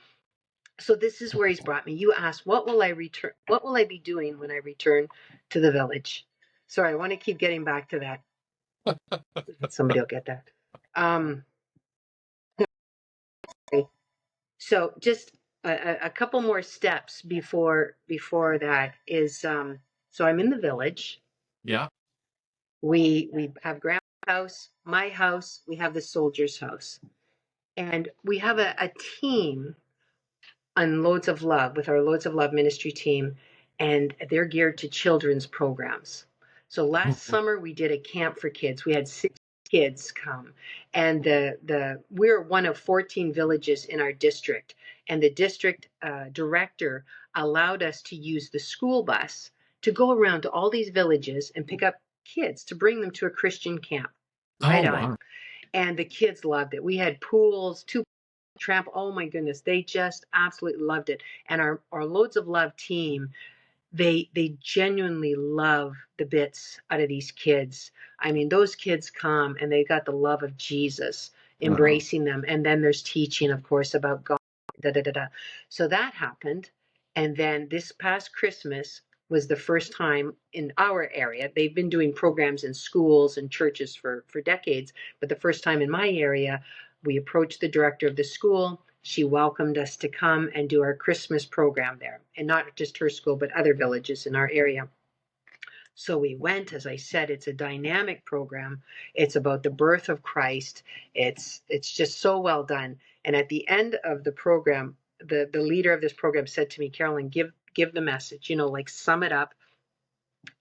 So this is where he's brought me. You asked, what will I return? What will I be doing when I return to the village? Sorry, I want to keep getting back to that. Somebody will get that. Um, okay. So just a couple more steps before that is so I'm in the village. Yeah. We have grandma's house, my house, we have the soldier's house. And we have a team on Loads of Love with our Loads of Love ministry team, and they're geared to children's programs. So last summer we did a camp for kids. We had 6 kids come, and we're one of 14 villages in our district, and the district director allowed us to use the school bus to go around to all these villages and pick up kids to bring them to a Christian camp. Oh, Right on. wow. And the kids loved it. We had pools, 2 tramp. Oh my goodness, they just absolutely loved it. And our Loads of Love team, they genuinely love the bits out of these kids. I mean, those kids come and they got the love of Jesus Uh-huh. embracing them. And then there's teaching, of course, about God. Da, da, da, da. So that happened. And then this past Christmas was the first time in our area. They've been doing programs in schools and churches for decades, but the first time in my area, we approached the director of the school. She welcomed us to come and do our Christmas program there, and not just her school, but other villages in our area. So we went. As I said, it's a dynamic program. It's about the birth of Christ. It's just so well done. And at the end of the program, the leader of this program said to me, Carolyn, give the message, like sum it up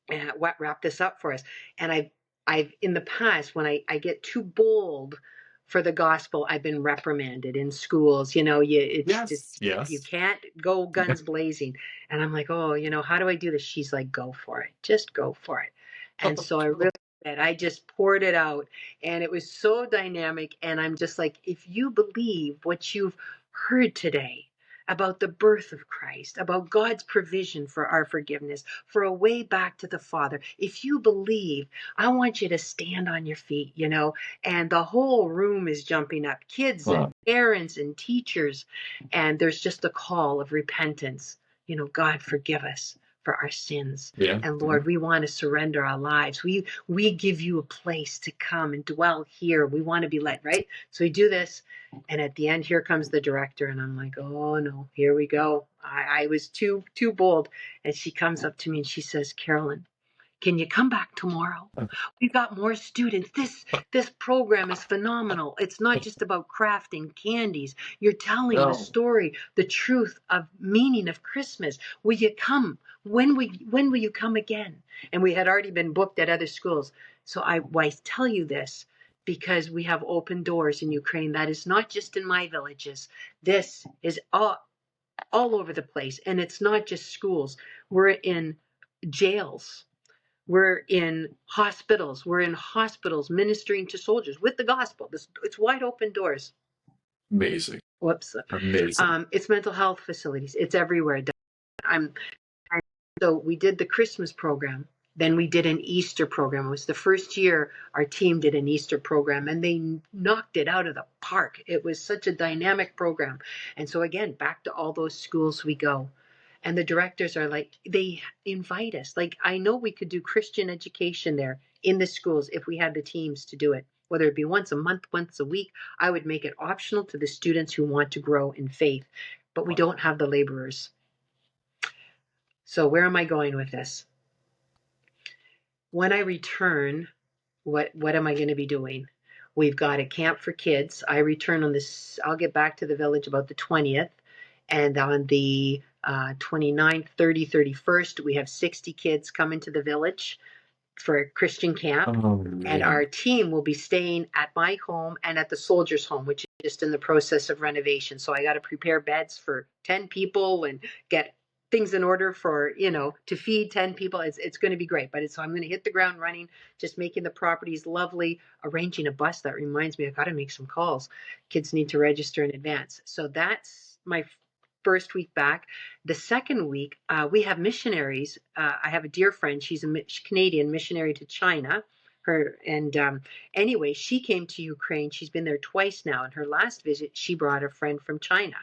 and wrap this up for us. And I've in the past, when I get too bold for the gospel, I've been reprimanded in schools. It's just, Yes. you Yes. can't go guns blazing. And I'm like, oh, how do I do this? She's like, go for it. Just go for it. And so I really did. I just poured it out, and it was so dynamic. And I'm just like, if you believe what you've heard today about the birth of Christ, about God's provision for our forgiveness, for a way back to the Father. If you believe, I want you to stand on your feet, and the whole room is jumping up, kids and Wow. parents and teachers. And there's just a call of repentance. God, forgive us for our sins. Yeah. And Yeah. Lord, we want to surrender our lives. We give you a place to come and dwell here. We want to be led, right? So we do this. And at the end, here comes the director, and I'm like, oh no, here we go. I was too bold. And she comes up to me and she says, Carolyn, can you come back tomorrow? We've got more students. This program is phenomenal. It's not just about crafting candies. You're telling the No. story, the truth of meaning of Christmas. Will you come? When will you come again? And we had already been booked at other schools. So why tell you this? Because we have open doors in Ukraine. That is not just in my villages. This is all over the place. And it's not just schools. We're in jails. We're in hospitals. We're in hospitals ministering to soldiers with the gospel. It's wide open doors. Amazing. Whoops. Amazing. It's mental health facilities. It's everywhere. I'm So we did the Christmas program. Then we did an Easter program. It was the first year our team did an Easter program, and they knocked it out of the park. It was such a dynamic program. And so again, back to all those schools we go. And the directors are like, they invite us. Like, I know we could do Christian education there in the schools if we had the teams to do it, whether it be once a month, once a week. I would make it optional to the students who want to grow in faith, but we Wow. don't have the laborers. So where am I going with this? When I return, what am I going to be doing? We've got a camp for kids. I return on this. I'll get back to the village about the 20th, and on the 29th, 30, 31st, we have 60 kids coming to the village for a Christian camp. Oh And man. our team will be staying at my home and at the soldiers' home, which is just in the process of renovation. So I got to prepare beds for 10 people and get things in order for, to feed 10 people. It's going to be great. But so I'm going to hit the ground running, just making the properties lovely, arranging a bus. That reminds me, I got to make some calls. Kids need to register in advance. So that's my first week back. The second week, we have missionaries. I have a dear friend. She's a Canadian missionary to China. Anyway, she came to Ukraine. She's been there twice now. In her last visit, she brought a friend from China,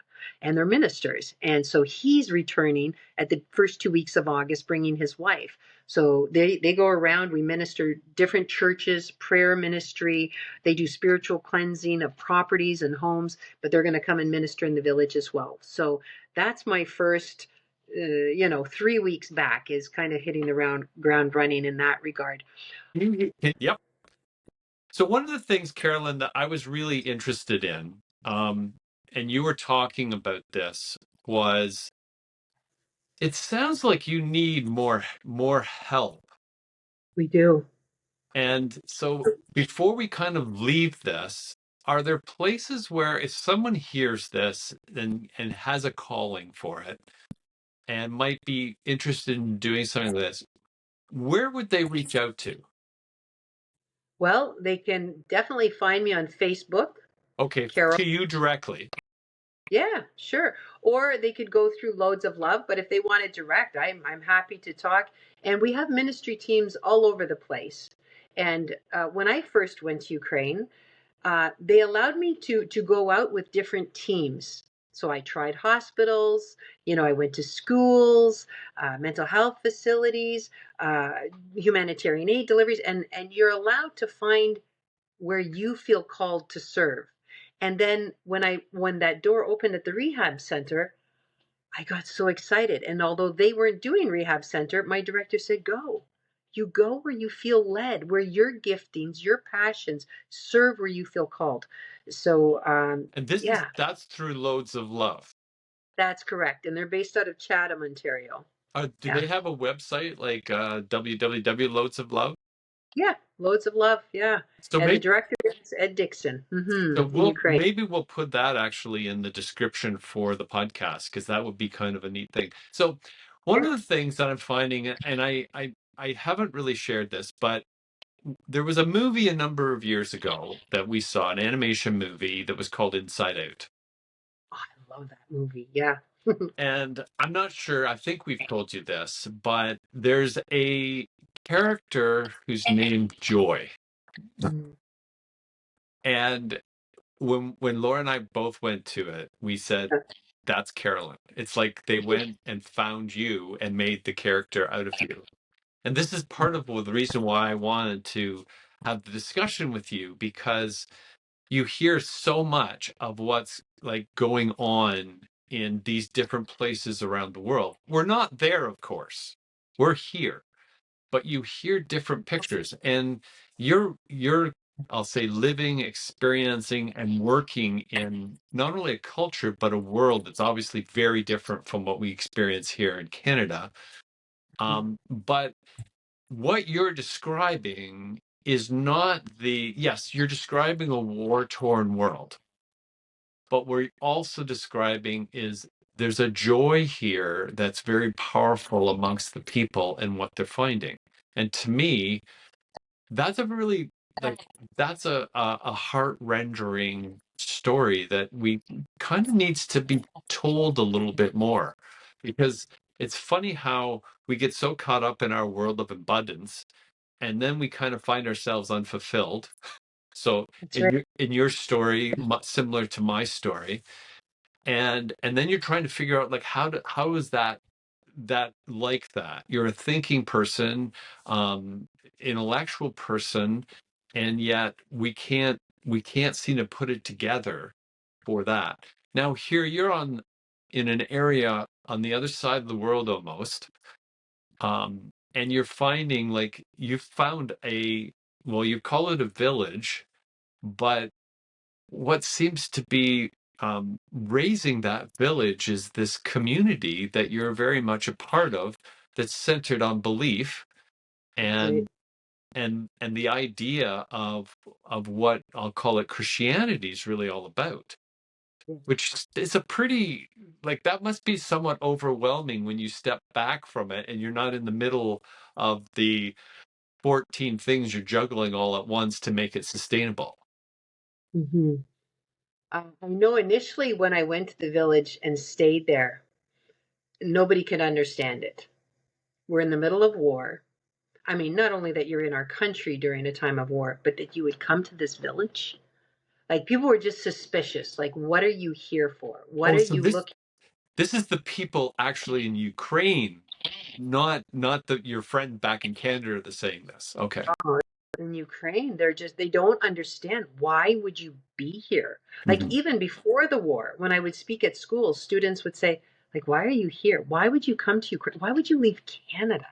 and they're ministers. And so he's returning at the first 2 weeks of August, bringing his wife. So they go around. We minister different churches, prayer ministry. They do spiritual cleansing of properties and homes, but they're going to come and minister in the village as well. So that's my first 3 weeks back, is kind of hitting the ground running in that regard. Yep. So one of the things, Carolyn, that I was really interested in, and you were talking about this, was it sounds like you need more help. We do. And so before we kind of leave this, are there places where if someone hears this and has a calling for it and might be interested in doing something like this, where would they reach out to? Well, they can definitely find me on Facebook, Okay, Carol. to you directly. Yeah, sure. Or they could go through Loads of Love, but if they want it direct, I'm happy to talk. And we have ministry teams all over the place. And when I first went to Ukraine, they allowed me to go out with different teams. So I tried hospitals, I went to schools, mental health facilities, uh, humanitarian aid deliveries, and you're allowed to find where you feel called to serve. And then when that door opened at the rehab center, I got so excited. And although they weren't doing rehab center, my director said, go. You go where you feel led, where your giftings, your passions serve, where you feel called. So, And yeah, that's through Loads of Love. that's correct. And they're based out of Chatham, Ontario. Do Yeah. they have a website like www Loads of Love? Yeah. Loads of love. Yeah. So And the maybe director is Ed Dixon, so in we'll Ukraine. maybe we'll put that actually in the description for the podcast because that would be kind of a neat thing. So one of the things that I'm finding, and I haven't really shared this, but there was a movie a number of years ago that we saw, an animation movie that was called Inside Out. Oh, I love that movie. Yeah. And I'm not sure, I think we've told you this, but there's a character who's named Joy. Mm. And when Laura and I both went to it, we said, that's Carolyn. It's like they went and found you and made the character out of you. And this is part of the reason why I wanted to have the discussion with you, because you hear so much of what's like going on in these different places around the world. We're not there, of course. We're here, but you hear different pictures, and you're I'll say living, experiencing, and working in not only a culture but a world that's obviously very different from what we experience here in Canada. But what you're describing is not yes, you're describing a war-torn world, but what we're also describing is there's a joy here that's very powerful amongst the people and what they're finding. And to me, that's a really like that's a heart-rendering story that we kind of needs to be told a little bit more, because it's funny how we get so caught up in our world of abundance and then we kind of find ourselves unfulfilled. So That's right. in your story, similar to my story, and then you're trying to figure out like how is that like that you're a thinking person, um intellectual person, and yet we can't seem to put it together for that. Now here you're on in an area on the other side of the world almost. And you're finding like you've found well, you call it a village, but what seems to be raising that village is this community that you're very much a part of, that's centered on belief Right. and and the idea of what I'll call it Christianity is really all about, Yeah. which is a pretty, like, that must be somewhat overwhelming when you step back from it and you're not in the middle of the 14 things you're juggling all at once to make it sustainable. Hmm. I know initially when I went to the village and stayed there, nobody could understand it. We're in the middle of war. I mean, not only that you're in our country during a time of war, but that you would come to this village. Like people were just suspicious. Like, what are you here for? What Oh, are so you looking this is the people actually in Ukraine, not your friend back in Canada that's saying this. Okay. for in Ukraine? They don't understand. Why would you be here? Like Mhm. even before the war, when I would speak at schools, students would say, like, why are you here? Why would you come to Ukraine? Why would you leave Canada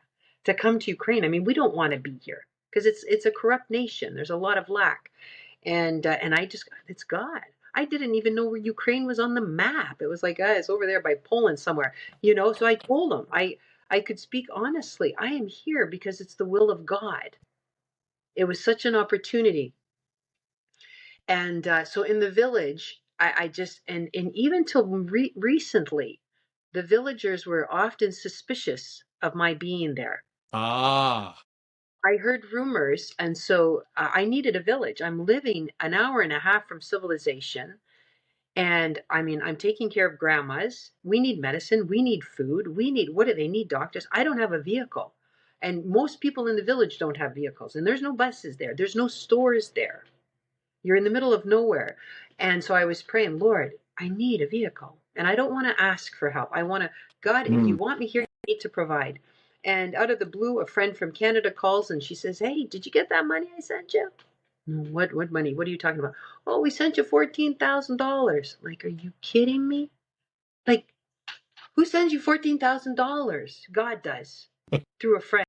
to come to Ukraine? I mean, we don't want to be here because it's a corrupt nation. There's a lot of lack. And I just it's God. I didn't even know where Ukraine was on the map. It was like, it's over there by Poland somewhere, you know. So I told them I could speak honestly. I am here because it's the will of God. It was such an opportunity. And so in the village, I just and even till recently, the villagers were often suspicious of my being there. Ah. I heard rumors, and so I needed a village. I'm living an hour and a half from civilization. And I mean, I'm taking care of grandmas. We need medicine. We need food. We need, what do they need? Doctors. I don't have a vehicle. And most people in the village don't have vehicles. And there's no buses there. There's no stores there. You're in the middle of nowhere. And so I was praying, Lord, I need a vehicle. And I don't want to ask for help. I want to, God, if you Mm. want me here, you need to provide. And out of the blue, a friend from Canada calls and she says, hey, did you get that money I sent you? No, what money? What are you talking about? Oh, we sent you $14,000. Like, are you kidding me? Like, who sends you $14,000? God does through a friend.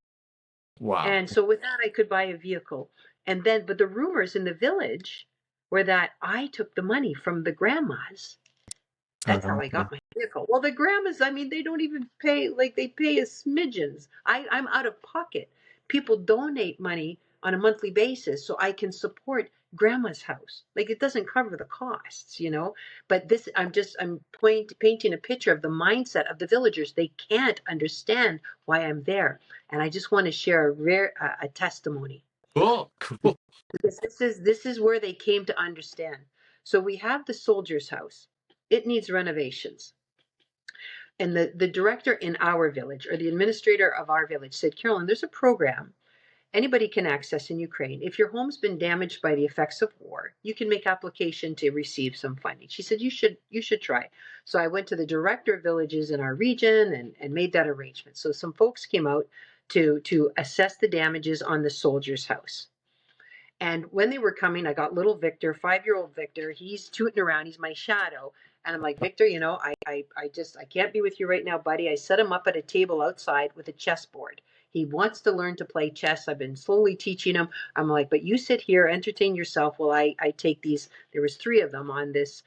Wow. And so with that, I could buy a vehicle. And then, but the rumors in the village were that I took the money from the grandmas. That's how I got my vehicle. Well, the grandmas, I mean, they don't even pay, like they pay a smidgens. I'm out of pocket. People donate money on a monthly basis so I can support grandma's house. Like it doesn't cover the costs, you know. But this, painting a picture of the mindset of the villagers. They can't understand why I'm there, and I just want to share a testimony Cool. Cool. because this is where they came to understand. So we have the soldier's house. It needs renovations. And the director in our village, or the administrator of our village, said, Carolyn, there's a program anybody can access in Ukraine. If your home's been damaged by the effects of war, you can make application to receive some funding. She said, you should try. So I went to the director of villages in our region and made that arrangement. So some folks came out to assess the damages on the soldier's house. And when they were coming, I got little Victor, 5-year-old Victor. He's tooting around. He's my shadow. And I'm like, Victor, I can't be with you right now, buddy. I set him up at a table outside with a chessboard. He wants to learn to play chess. I've been slowly teaching him. I'm like, but you sit here, entertain yourself while I take these. There was 3 of them on this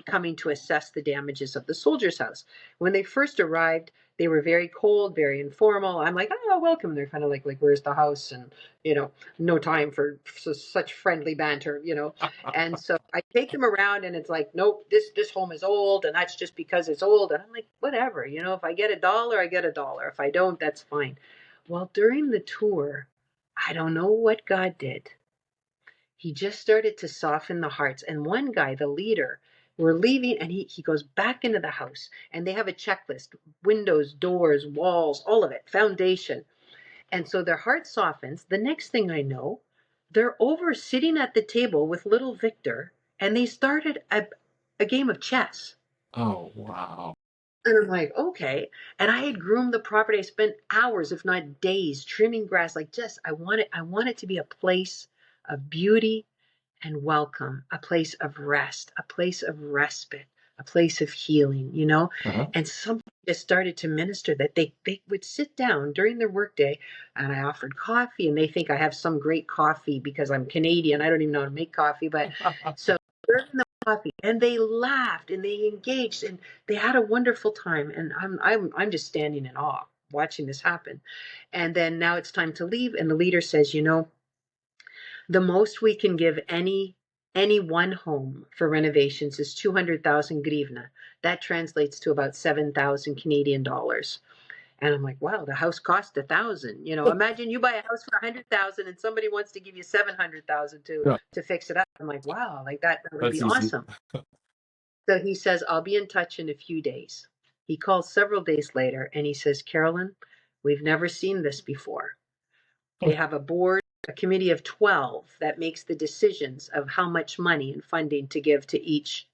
coming to assess the damages of the soldier's house. When they first arrived, they were very cold, very informal. I'm like, oh, welcome. They're kind of like, where's the house? And, no time for such friendly banter, And so I take them around and it's like, nope, this home is old and that's just because it's old. And I'm like, whatever, if I get $1, I get $1. If I don't, that's fine. Well, during the tour, I don't know what God did. He just started to soften the hearts. And one guy, the leader, we're leaving and he goes back into the house and they have a checklist: windows, doors, walls, all of it, foundation. And so their heart softens. The next thing I know, they're over sitting at the table with little Victor, and they started a game of chess. Oh, wow. And I'm like, okay. And I had groomed the property. I spent hours, if not days, trimming grass. Like just, I want it to be a place of beauty and welcome, a place of rest, a place of respite, a place of healing, Uh-huh. And something just started to minister that they would sit down during their workday, and I offered coffee, and they think I have some great coffee because I'm Canadian. I don't even know how to make coffee, but so serving them coffee, and they laughed and they engaged and they had a wonderful time. And I'm just standing in awe watching this happen. And then now it's time to leave, and the leader says, the most we can give any one home for renovations is 200,000 grivna. That translates to about 7,000 Canadian dollars. And I'm like, wow, the house cost 1,000. Imagine you buy a house for 100,000 and somebody wants to give you 700,000 to Yeah, to fix it up. I'm like, wow, like that would be that's easy. awesome. So he says, I'll be in touch in a few days. He calls several days later and he says, Carolyn, we've never seen this before. They have a board, a committee of 12 that makes the decisions of how much money and funding to give to each,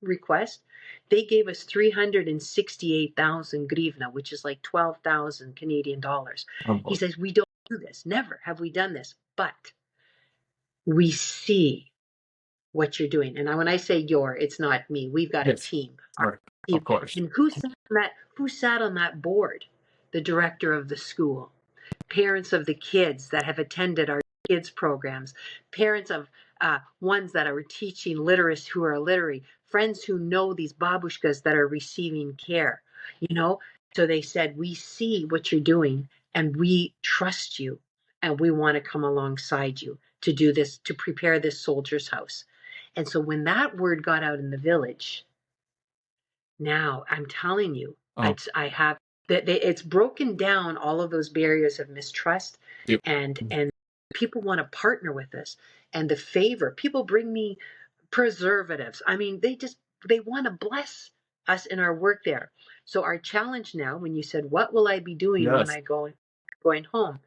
request. They gave us 368,000 grivna, which is like 12,000 Canadian dollars. He says, we don't do this. Never have we done this, but we see what you're doing. And when I say it's not me. We've got a Yes, team. Our right, team. of course. And who sat on that board? The director of the school, parents of the kids that have attended our kids programs, parents of ones that are teaching literacy who are literary, friends who know these babushkas that are receiving care, So they said, we see what you're doing and we trust you and we want to come alongside you to do this, to prepare this soldier's house. And so when that word got out in the village, now I'm telling you, Oh, I have that it's broken down all of those barriers of mistrust, yep. and people want to partner with us, and the favor people bring me preservatives. I mean, they want to bless us in our work there. So our challenge now, when you said, what will I be doing when Yes. I going home?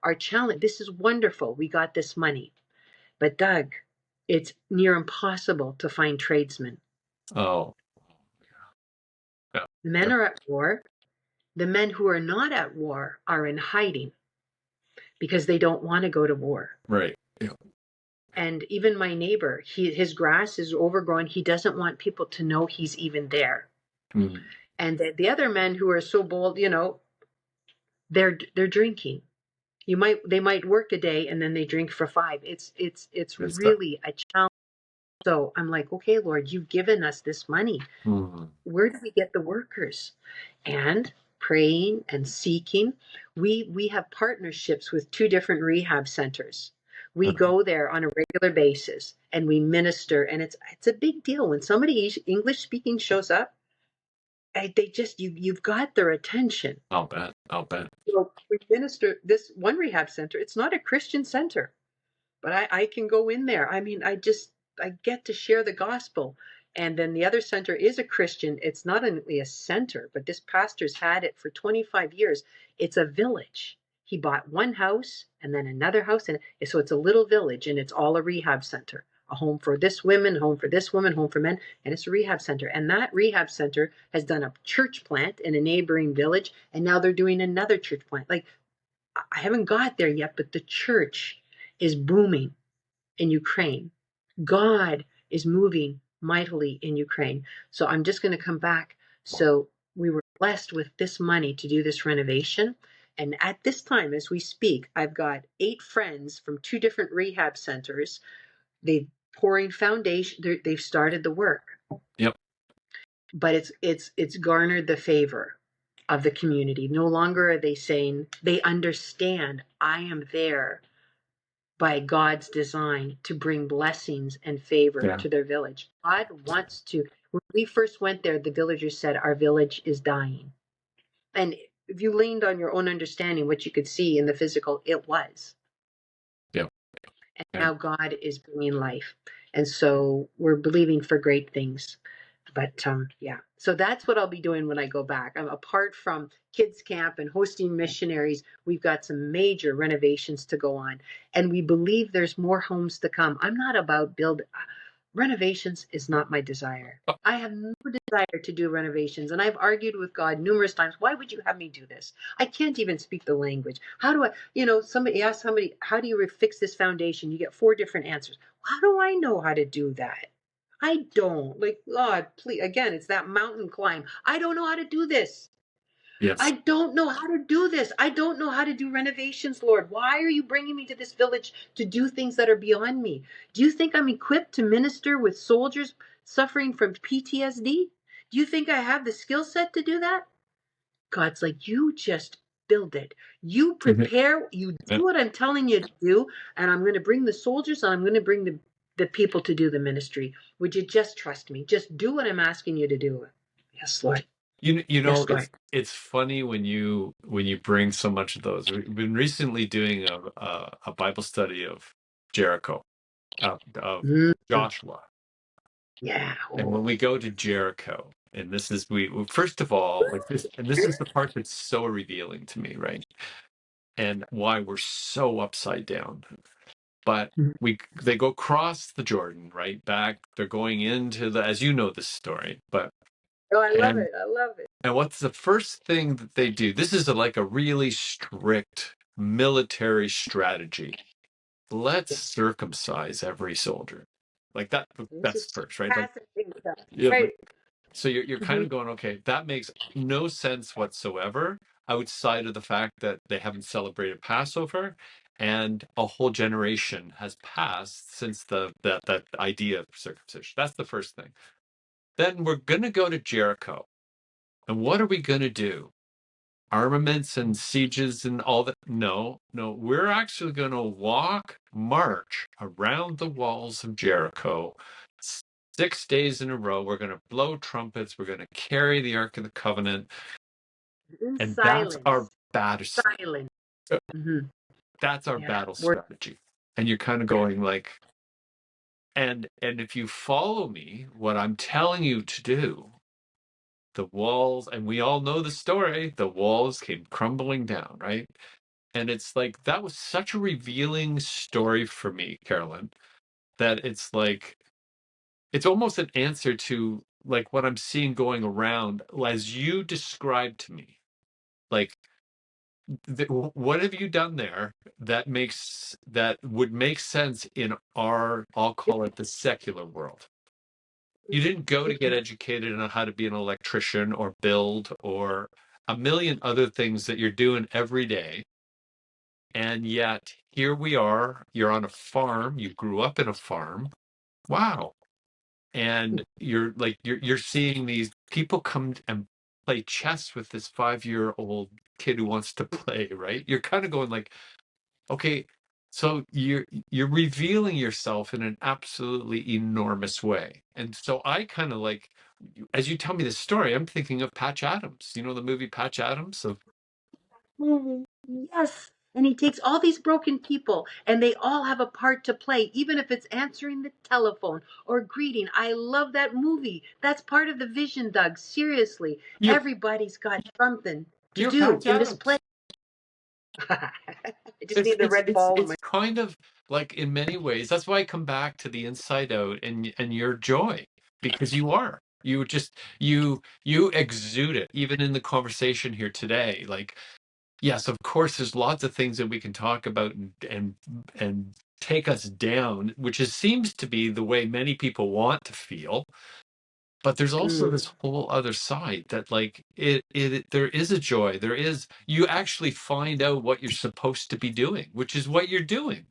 Our challenge, this is wonderful. We got this money. But Doug, it's near impossible to find tradesmen. Oh, yeah. The men are at war. The men who are not at war are in hiding because they don't want to go to war. Right. Yeah. And even my neighbor, his grass is overgrown. He doesn't want people to know he's even there. Mm. And the other men who are so bold, they're drinking. They might work a day and then they drink for 5. It's Good stuff. really a challenge. So I'm like, okay, Lord, you've given us this money. Mm. Where do we get the workers? And praying and seeking, we have partnerships with 2 different rehab centers. We go there on a regular basis and we minister, and it's a big deal when somebody English speaking shows up. They just you've got their attention. I'll bet. I'll bet. So we minister this one rehab center. It's not a Christian center, but I can go in there. I mean, I get to share the gospel. And then the other center is a Christian. It's not only a center, but this pastor's had it for 25 years. It's a village. He bought one house and then another house. And so it's a little village and it's all a rehab center. A home for this woman, home for this woman, home for men, and it's a rehab center. And that rehab center has done a church plant in a neighboring village, and now they're doing another church plant. Like, I haven't got there yet, but the church is booming in Ukraine. God is moving mightily in Ukraine. So I'm just going to come back. So we were blessed with this money to do this renovation. And at this time, as we speak, I've got 8 friends from 2 different rehab centers. They've pouring foundation. They've started the work. Yep. But it's garnered the favor of the community. No longer are they saying, they understand I am there by God's design to bring blessings and favor to their village. God wants to. When we first went there, the villagers said, our village is dying. And if you leaned on your own understanding, what you could see in the physical, it was. Yep. And now God is bringing life. And so we're believing for great things. But yeah, so that's what I'll be doing when I go back. Apart from kids camp and hosting missionaries, we've got some major renovations to go on, and we believe there's more homes to come. I'm not about renovations is not my desire. I have no desire to do renovations, and I've argued with God numerous times. Why would you have me do this? I can't even speak the language. How do I, somebody asked somebody, how do you fix this foundation? You get 4 different answers. How do I know how to do that? I don't. Like, God, please, again, it's that mountain climb. I don't know how to do this. Yes. I don't know how to do this. I don't know how to do renovations, Lord. Why are you bringing me to this village to do things that are beyond me? Do you think I'm equipped to minister with soldiers suffering from PTSD? Do you think I have the skill set to do that? God's like, you just build it. You Mhm. prepare, you Yeah. do what I'm telling you to do, and I'm going to bring the soldiers and I'm going to bring the people to do the ministry. Would you just trust me? Just do what I'm asking you to do. Yes, Lord. You know, Yes, Lord. it's funny when you bring so much of those. We've been recently doing a Bible study of Jericho, of Mm, Joshua. yeah. And when Oh, we go to Jericho, and this is first of all, like this, and this is the part that's so revealing to me, right? And why we're so upside down. But they go across the Jordan, right? Back, they're going into the, as you know this story, but oh, I love and it. I love it. and what's the first thing that they do? This is like a really strict military strategy. Let's Yeah. circumcise every soldier. Like that, This that's is first, right? Like, fascinating stuff. yeah, Right. so you're kind Hmm. of going, okay, that makes no sense whatsoever outside of the fact that they haven't celebrated Passover and a whole generation has passed since that idea of circumcision. That's the first thing. Then we're gonna go to Jericho. And what are we gonna do? Armaments and sieges and all that? No, no, we're actually gonna march around the walls of Jericho 6 days in a row. We're going to blow trumpets. We're going to carry the Ark of the Covenant. In And that's our silence. battle. Silence. Hmm. That's our Yeah. battle We're, strategy. And you're kind of going like, and if you follow me, what I'm telling you to do, the walls, and we all know the story, the walls came crumbling down, right? And it's like, that was such a revealing story for me, Carolyn, that it's like, it's almost an answer to like what I'm seeing going around as you described to me. Like, what have you done there that would make sense in our, I'll call it the secular world? You didn't go to get educated on how to be an electrician or build or a million other things that you're doing every day. And yet here we are, you're on a farm, you grew up in a farm. Wow. And you're seeing these people come and play chess with this 5-year-old kid who wants to play, right? You're kind of going like, okay, so you're revealing yourself in an absolutely enormous way. And so I kind of like, as you tell me this story, I'm thinking of Patch Adams. You know the movie Patch Adams? Of movie. Yes. And he takes all these broken people and they all have a part to play, even if it's answering the telephone or greeting. I love that movie. That's part of the vision, Doug. Seriously. you're Everybody's got something to you're do Patch in this place. Adams. I just It's need the it's red it's ball in it's my. kind of like in many ways. That's why I come back to the inside out and your joy, because you are. You just you exude it even in the conversation here today. Like, yes, of course there's lots of things that we can talk about and take us down, which seems to be the way many people want to feel. But there's also Mm, this whole other side that like there is a joy. There is, you actually find out what you're supposed to be doing, which is what you're doing.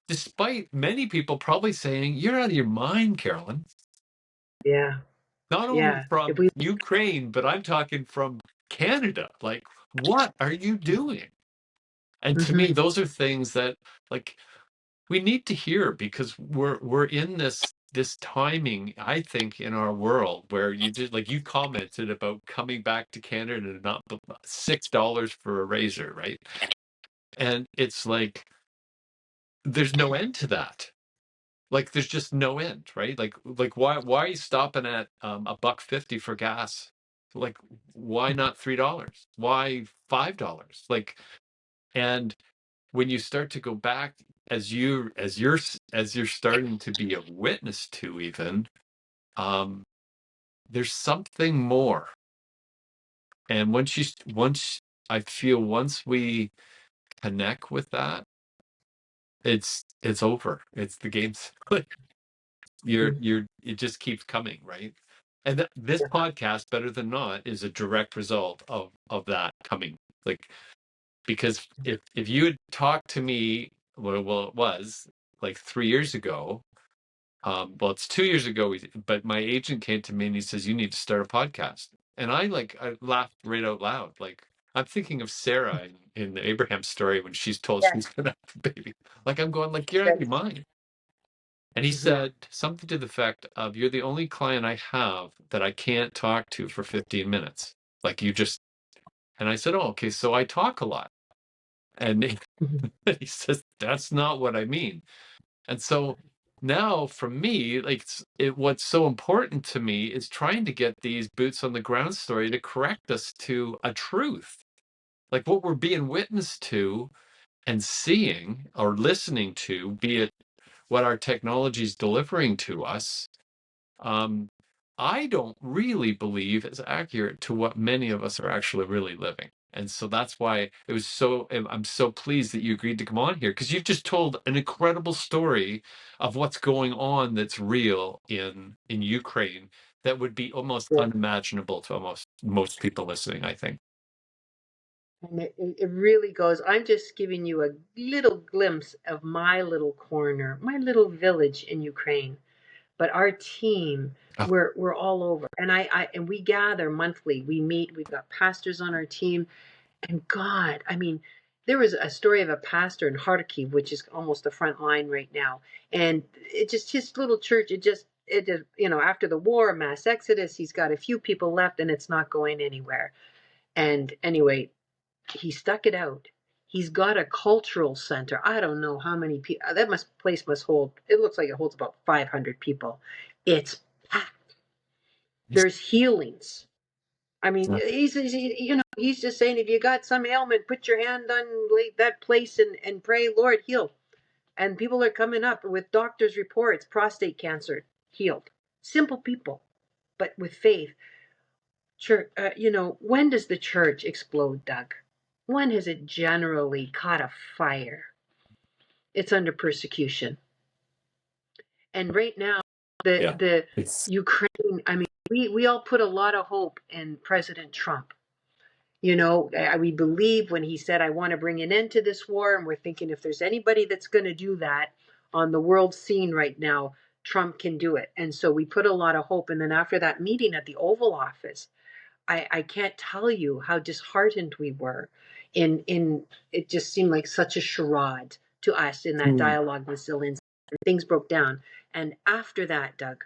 Despite many people probably saying, you're out of your mind, Carolyn. yeah. Not only Yeah. If from we. Ukraine, but I'm talking from Canada. Like, what are you doing? And to me, Hmm. those are things that like we need to hear, because we're in this timing, I think, in our world where you just like you commented about coming back to Canada and not $6 for a razor, right? And it's like there's no end to that. Like there's just no end, right? Like why are you stopping at a buck 50 for gas? Like why not $3? Why $5? Like, and when you start to go back, as you're starting to be a witness to, even um there's something more. And once I feel, once we connect with that, it's over. It's the game's like, it just keeps coming, right? And this podcast, Better Than Not, is a direct result of that coming. Like, because if you had talked to me, well, it was like 3 years ago. Well, it's 2 years ago, but my agent came to me and he says, "You need to start a podcast." And I laughed right out loud. Like, I'm thinking of Sarah in the Abraham story when she's told Yes. she's gonna have a baby. Like, I'm going, like, you're out of your Yes. mind. And he Mhm. said something to the effect of, "You're the only client I have that I can't talk to for 15 minutes. Like, you just," and I said, "Oh, okay, so I talk a lot." And Mhm. he says, "That's not what I mean." And so now for me, like, what's so important to me is trying to get these boots on the ground story to correct us to a truth. Like, what we're being witness to and seeing or listening to, be it what our technology is delivering to us, um, I don't really believe is accurate to what many of us are actually really living. And so that's why I'm so pleased that you agreed to come on here, because you've just told an incredible story of what's going on that's real in Ukraine that would be almost Yeah. unimaginable to almost most people listening, I think. And it really goes. I'm just giving you a little glimpse of my little corner, my little village in Ukraine. But our team, Oh, we're all over, and and we gather monthly. We meet. We've got pastors on our team, and God, I mean, there was a story of a pastor in Kharkiv, which is almost the front line right now, and it just his little church. It just after the war, mass exodus. He's got a few people left, and it's not going anywhere. And anyway, he stuck it out. He's got a cultural center. I don't know how many people that place must hold. It looks like it holds about 500 people. It's packed. There's healings. I mean, he's just saying, if you got some ailment, put your hand on that place and pray, Lord, heal. And people are coming up with doctors' reports, prostate cancer healed. Simple people, but with faith. Church, when does the church explode, Doug? When has it generally caught a fire? It's under persecution. And right now, the yeah. the It's Ukraine, I mean, we all put a lot of hope in President Trump. We believe when he said, "I want to bring an end to this war," and we're thinking if there's anybody that's going to do that on the world scene right now, Trump can do it. And so we put a lot of hope. And then after that meeting at the Oval Office, I can't tell you how disheartened we were. In it just seemed like such a charade to us in that Mm. dialogue with Zelensky. Things broke down. And after that, Doug,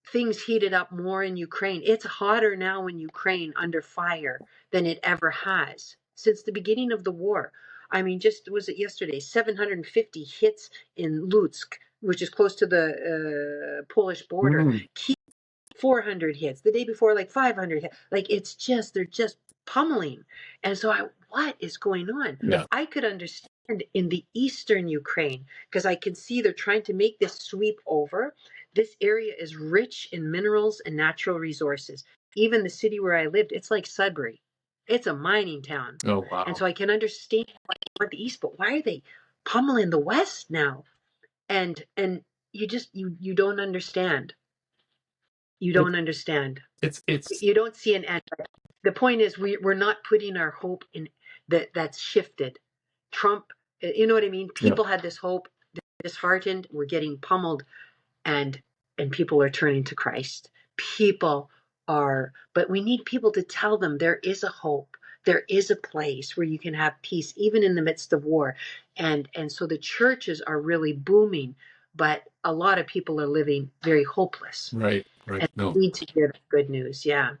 things heated up more in Ukraine. It's hotter now in Ukraine under fire than it ever has since the beginning of the war. I mean, just was it yesterday? 750 hits in Lutsk, which is close to the Polish border. Mm. 400 hits. The day before, like 500 hits. Like they're just pummeling. And so what is going on? Yeah. I could understand in the eastern Ukraine because I can see they're trying to make this sweep over. This area is rich in minerals and natural resources. Even the city where I lived, it's like Sudbury. It's a mining town. Oh, And wow. so I can understand why they want the east, but why are they pummeling the west now? And you don't understand. You It, don't understand. it's You don't see an end. The point is we're not putting our hope in that's shifted. Trump, you know what I mean? yeah. People had this hope, they're disheartened, we're getting pummeled, and people are turning to Christ. People but we need people to tell them there is a hope. There is a place where you can have peace even in the midst of war. And so the churches are really booming, but a lot of people are living very hopeless. Right. Right. And No. we need to hear the good news. Yeah.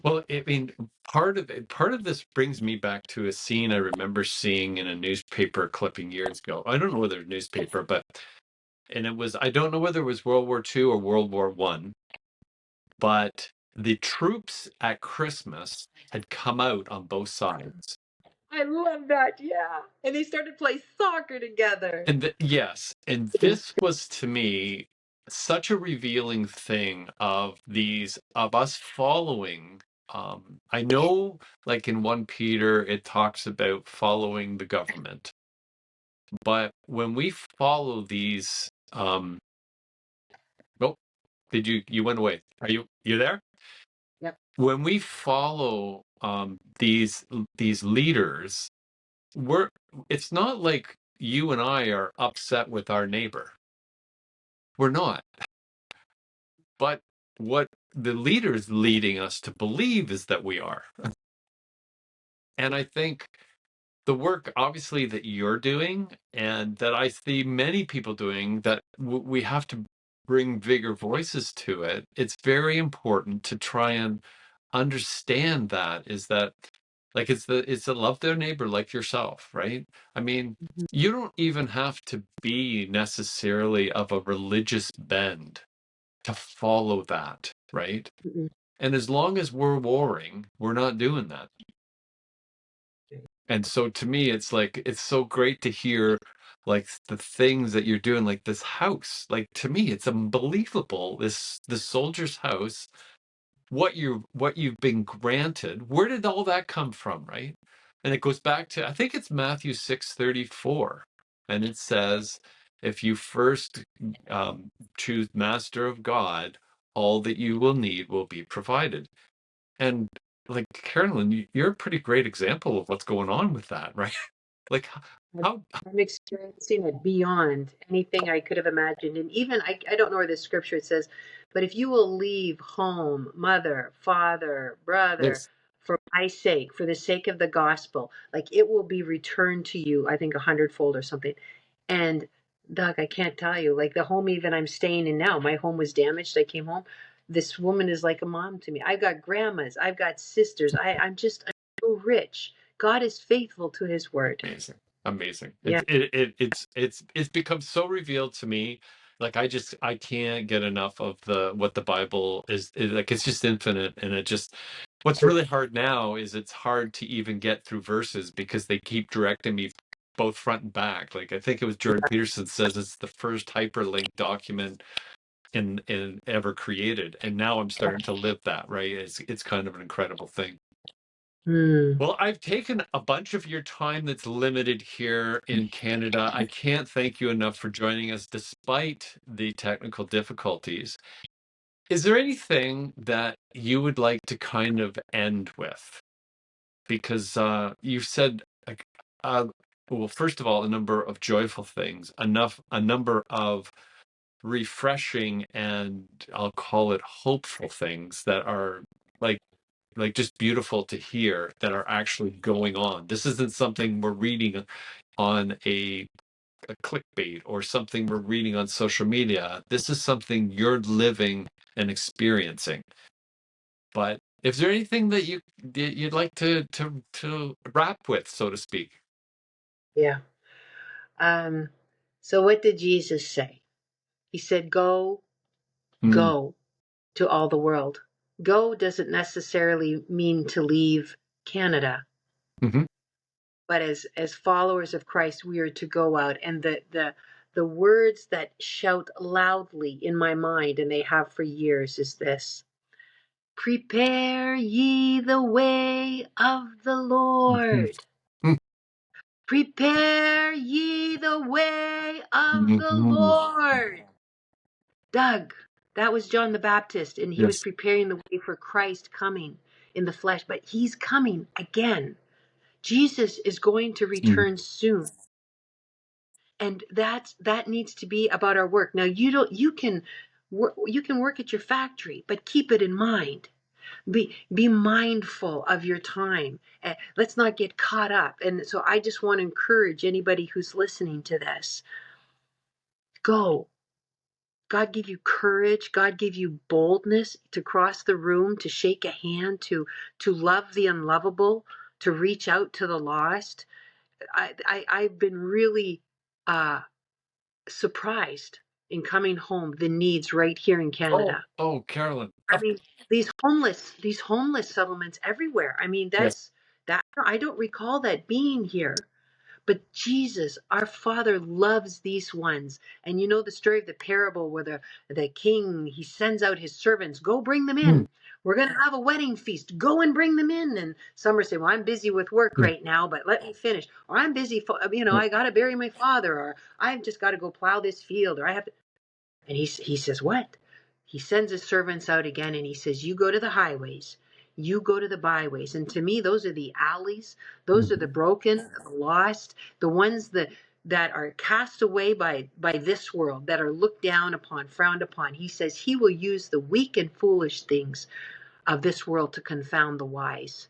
Well, I mean, part of this brings me back to a scene I remember seeing in a newspaper clipping years ago. I don't know whether it was newspaper, but and it was, I don't know whether it was World War II or World War One, but the troops at Christmas had come out on both sides. I love that. Yeah. And they started to play soccer together. And yes, and this was to me such a revealing thing of us following. I know, like in 1 Peter, it talks about following the government, but when we follow these, oh, did you went away? Are you there? Yep. When we follow these leaders, we're it's not like you and I are upset with our neighbor. We're not. But what the leader's leading us to believe is that we are. And I think the work, obviously, that you're doing and that I see many people doing, that we have to bring bigger voices to it. It's very important to try and understand that is that like it's the love their neighbor like yourself, right? I mean, Mhm. you don't even have to be necessarily of a religious bend to follow that, right? Mhm. And as long as we're warring, we're not doing that. And so to me, it's like, it's so great to hear like the things that you're doing, like this house. Like to me, it's unbelievable. This soldier's house, what you've been granted. Where did all that come from, right? And it goes back to, I think it's Matthew 6:34. And it says, if you first choose Master of God, all that you will need will be provided. And like Carolyn, you're a pretty great example of what's going on with that, right? Like I'm how I'm experiencing it beyond anything I could have imagined. And even I don't know where the scripture it says, but if you will leave home, mother, father, brother, this for my sake, for the sake of the gospel, like it will be returned to you, I think a hundredfold or something. And Doug, I can't tell you, like the home even I'm staying in now, my home was damaged. I came home. This woman is like a mom to me. I've got grandmas, I've got sisters. I'm so rich. God is faithful to his word. amazing, amazing. Yeah. It's become so revealed to me. Like I can't get enough of the what the Bible is like. It's just infinite, and it just what's really hard now is it's hard to even get through verses because they keep directing me both front and back. Like I think it was Jordan Peterson says it's the first hyperlink document in ever created, and now I'm starting to live that, right? It's kind of an incredible thing. Hmm. Well, I've taken a bunch of your time that's limited here in Canada. I can't thank you enough for joining us despite the technical difficulties. Is there anything that you would like to kind of end with? Because you've said, like, uh, well, first of all, a number of joyful things, a number of refreshing and I'll call it hopeful things that are like just beautiful to hear that are actually going on. This isn't something we're reading on a clickbait or something we're reading on social media. This is something you're living and experiencing. But is there anything that you'd like to wrap with, so to speak? Yeah. Um, so what did Jesus say? He said, go, Mm, go to all the world. Go doesn't necessarily mean to leave Canada, mhm, but as followers of Christ, we are to go out. And the words that shout loudly in my mind, and they have for years, is this: prepare ye the way of the mhm, Lord. Prepare ye the way of the mhm. Lord. Doug, that was John the Baptist, and he was Yes. preparing the way for Christ coming in the flesh, but he's coming again. Jesus is going to Mm. return soon. And that needs to be about our work. Now you can work at your factory, but keep it in mind. Be mindful of your time. Let's not get caught up. And so I just want to encourage anybody who's listening to this. Go. God give you courage. God give you boldness to cross the room, to shake a hand, to love the unlovable, to reach out to the lost. I've been really uh, surprised in coming home the needs right here in Oh, Canada. oh, Carolyn. I mean, these homeless settlements everywhere. I mean, Yes. that I don't recall that being here. But Jesus, our Father, loves these ones. And you know the story of the parable where the king, he sends out his servants, go bring them Mm, in. We're going to have a wedding feast. Go and bring them in. And some are saying, well, I'm busy with work yeah, right now, but let me finish. Or I'm busy, yeah. I got to bury my father. Or I've just got to go plow this field. Or I have to. And he says, what? he sends his servants out again and he says, you go to the highways, you go to the byways. And to me, those are the alleys. Those are the broken, the lost, the ones that are cast away by this world, that are looked down upon, frowned upon. He says he will use the weak and foolish things of this world to confound the wise.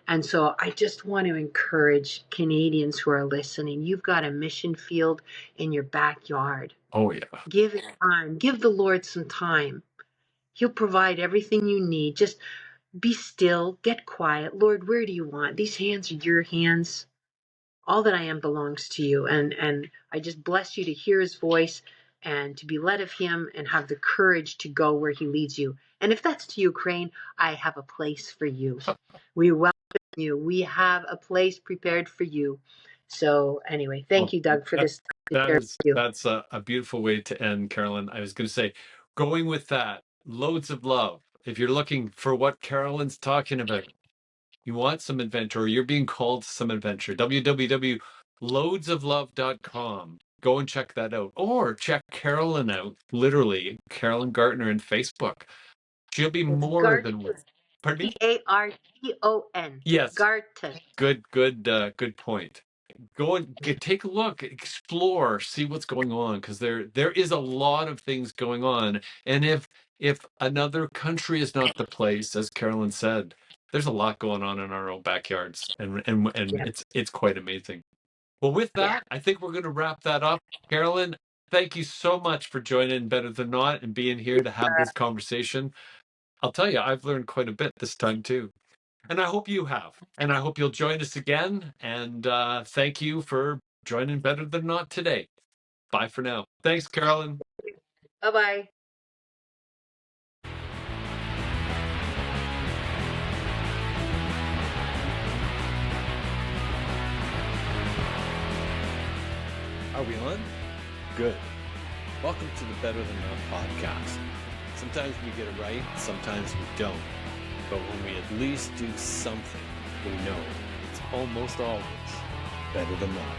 And so I just want to encourage Canadians who are listening. You've got a mission field in your backyard. Oh, yeah. Give it time. Give the Lord some time. He'll provide everything you need. Just be still. Get quiet. Lord, where do you want? These hands are your hands. All that I am belongs to you. And I just bless you to hear his voice and to be led of him and have the courage to go where he leads you. And if that's to Ukraine, I have a place for you. We welcome you. We have a place prepared for you. So anyway, thank you, Doug, for this time to share with you. That's a beautiful way to end, Carolyn. I was going to say, going with that, loads of love. If you're looking for what Carolyn's talking about, you want some adventure, or you're being called to some adventure, www.loadsoflove.com. Go and check that out. Or check Carolyn out, literally, Carolyn Gartner in Facebook. She'll be It's more Garton. than... Pardon me? Garton. Yes. Garton. Good point. Go and take a look, explore, see what's going on, because there is a lot of things going on. And if another country is not the place, as Carolyn said, there's a lot going on in our own backyards, and Yeah. it's quite amazing. Well, with that, I think we're going to wrap that up. Carolyn, thank you so much for joining Better Than Not and being here to have this conversation. I'll tell you, I've learned quite a bit this time too. And I hope you have. And I hope you'll join us again. And thank you for joining Better Than Not today. Bye for now. Thanks, Carolyn. Bye-bye. Are we on? Good. Welcome to the Better Than Not podcast. Sometimes we get it right, sometimes we don't. But when we at least do something, we know it's almost always better than not.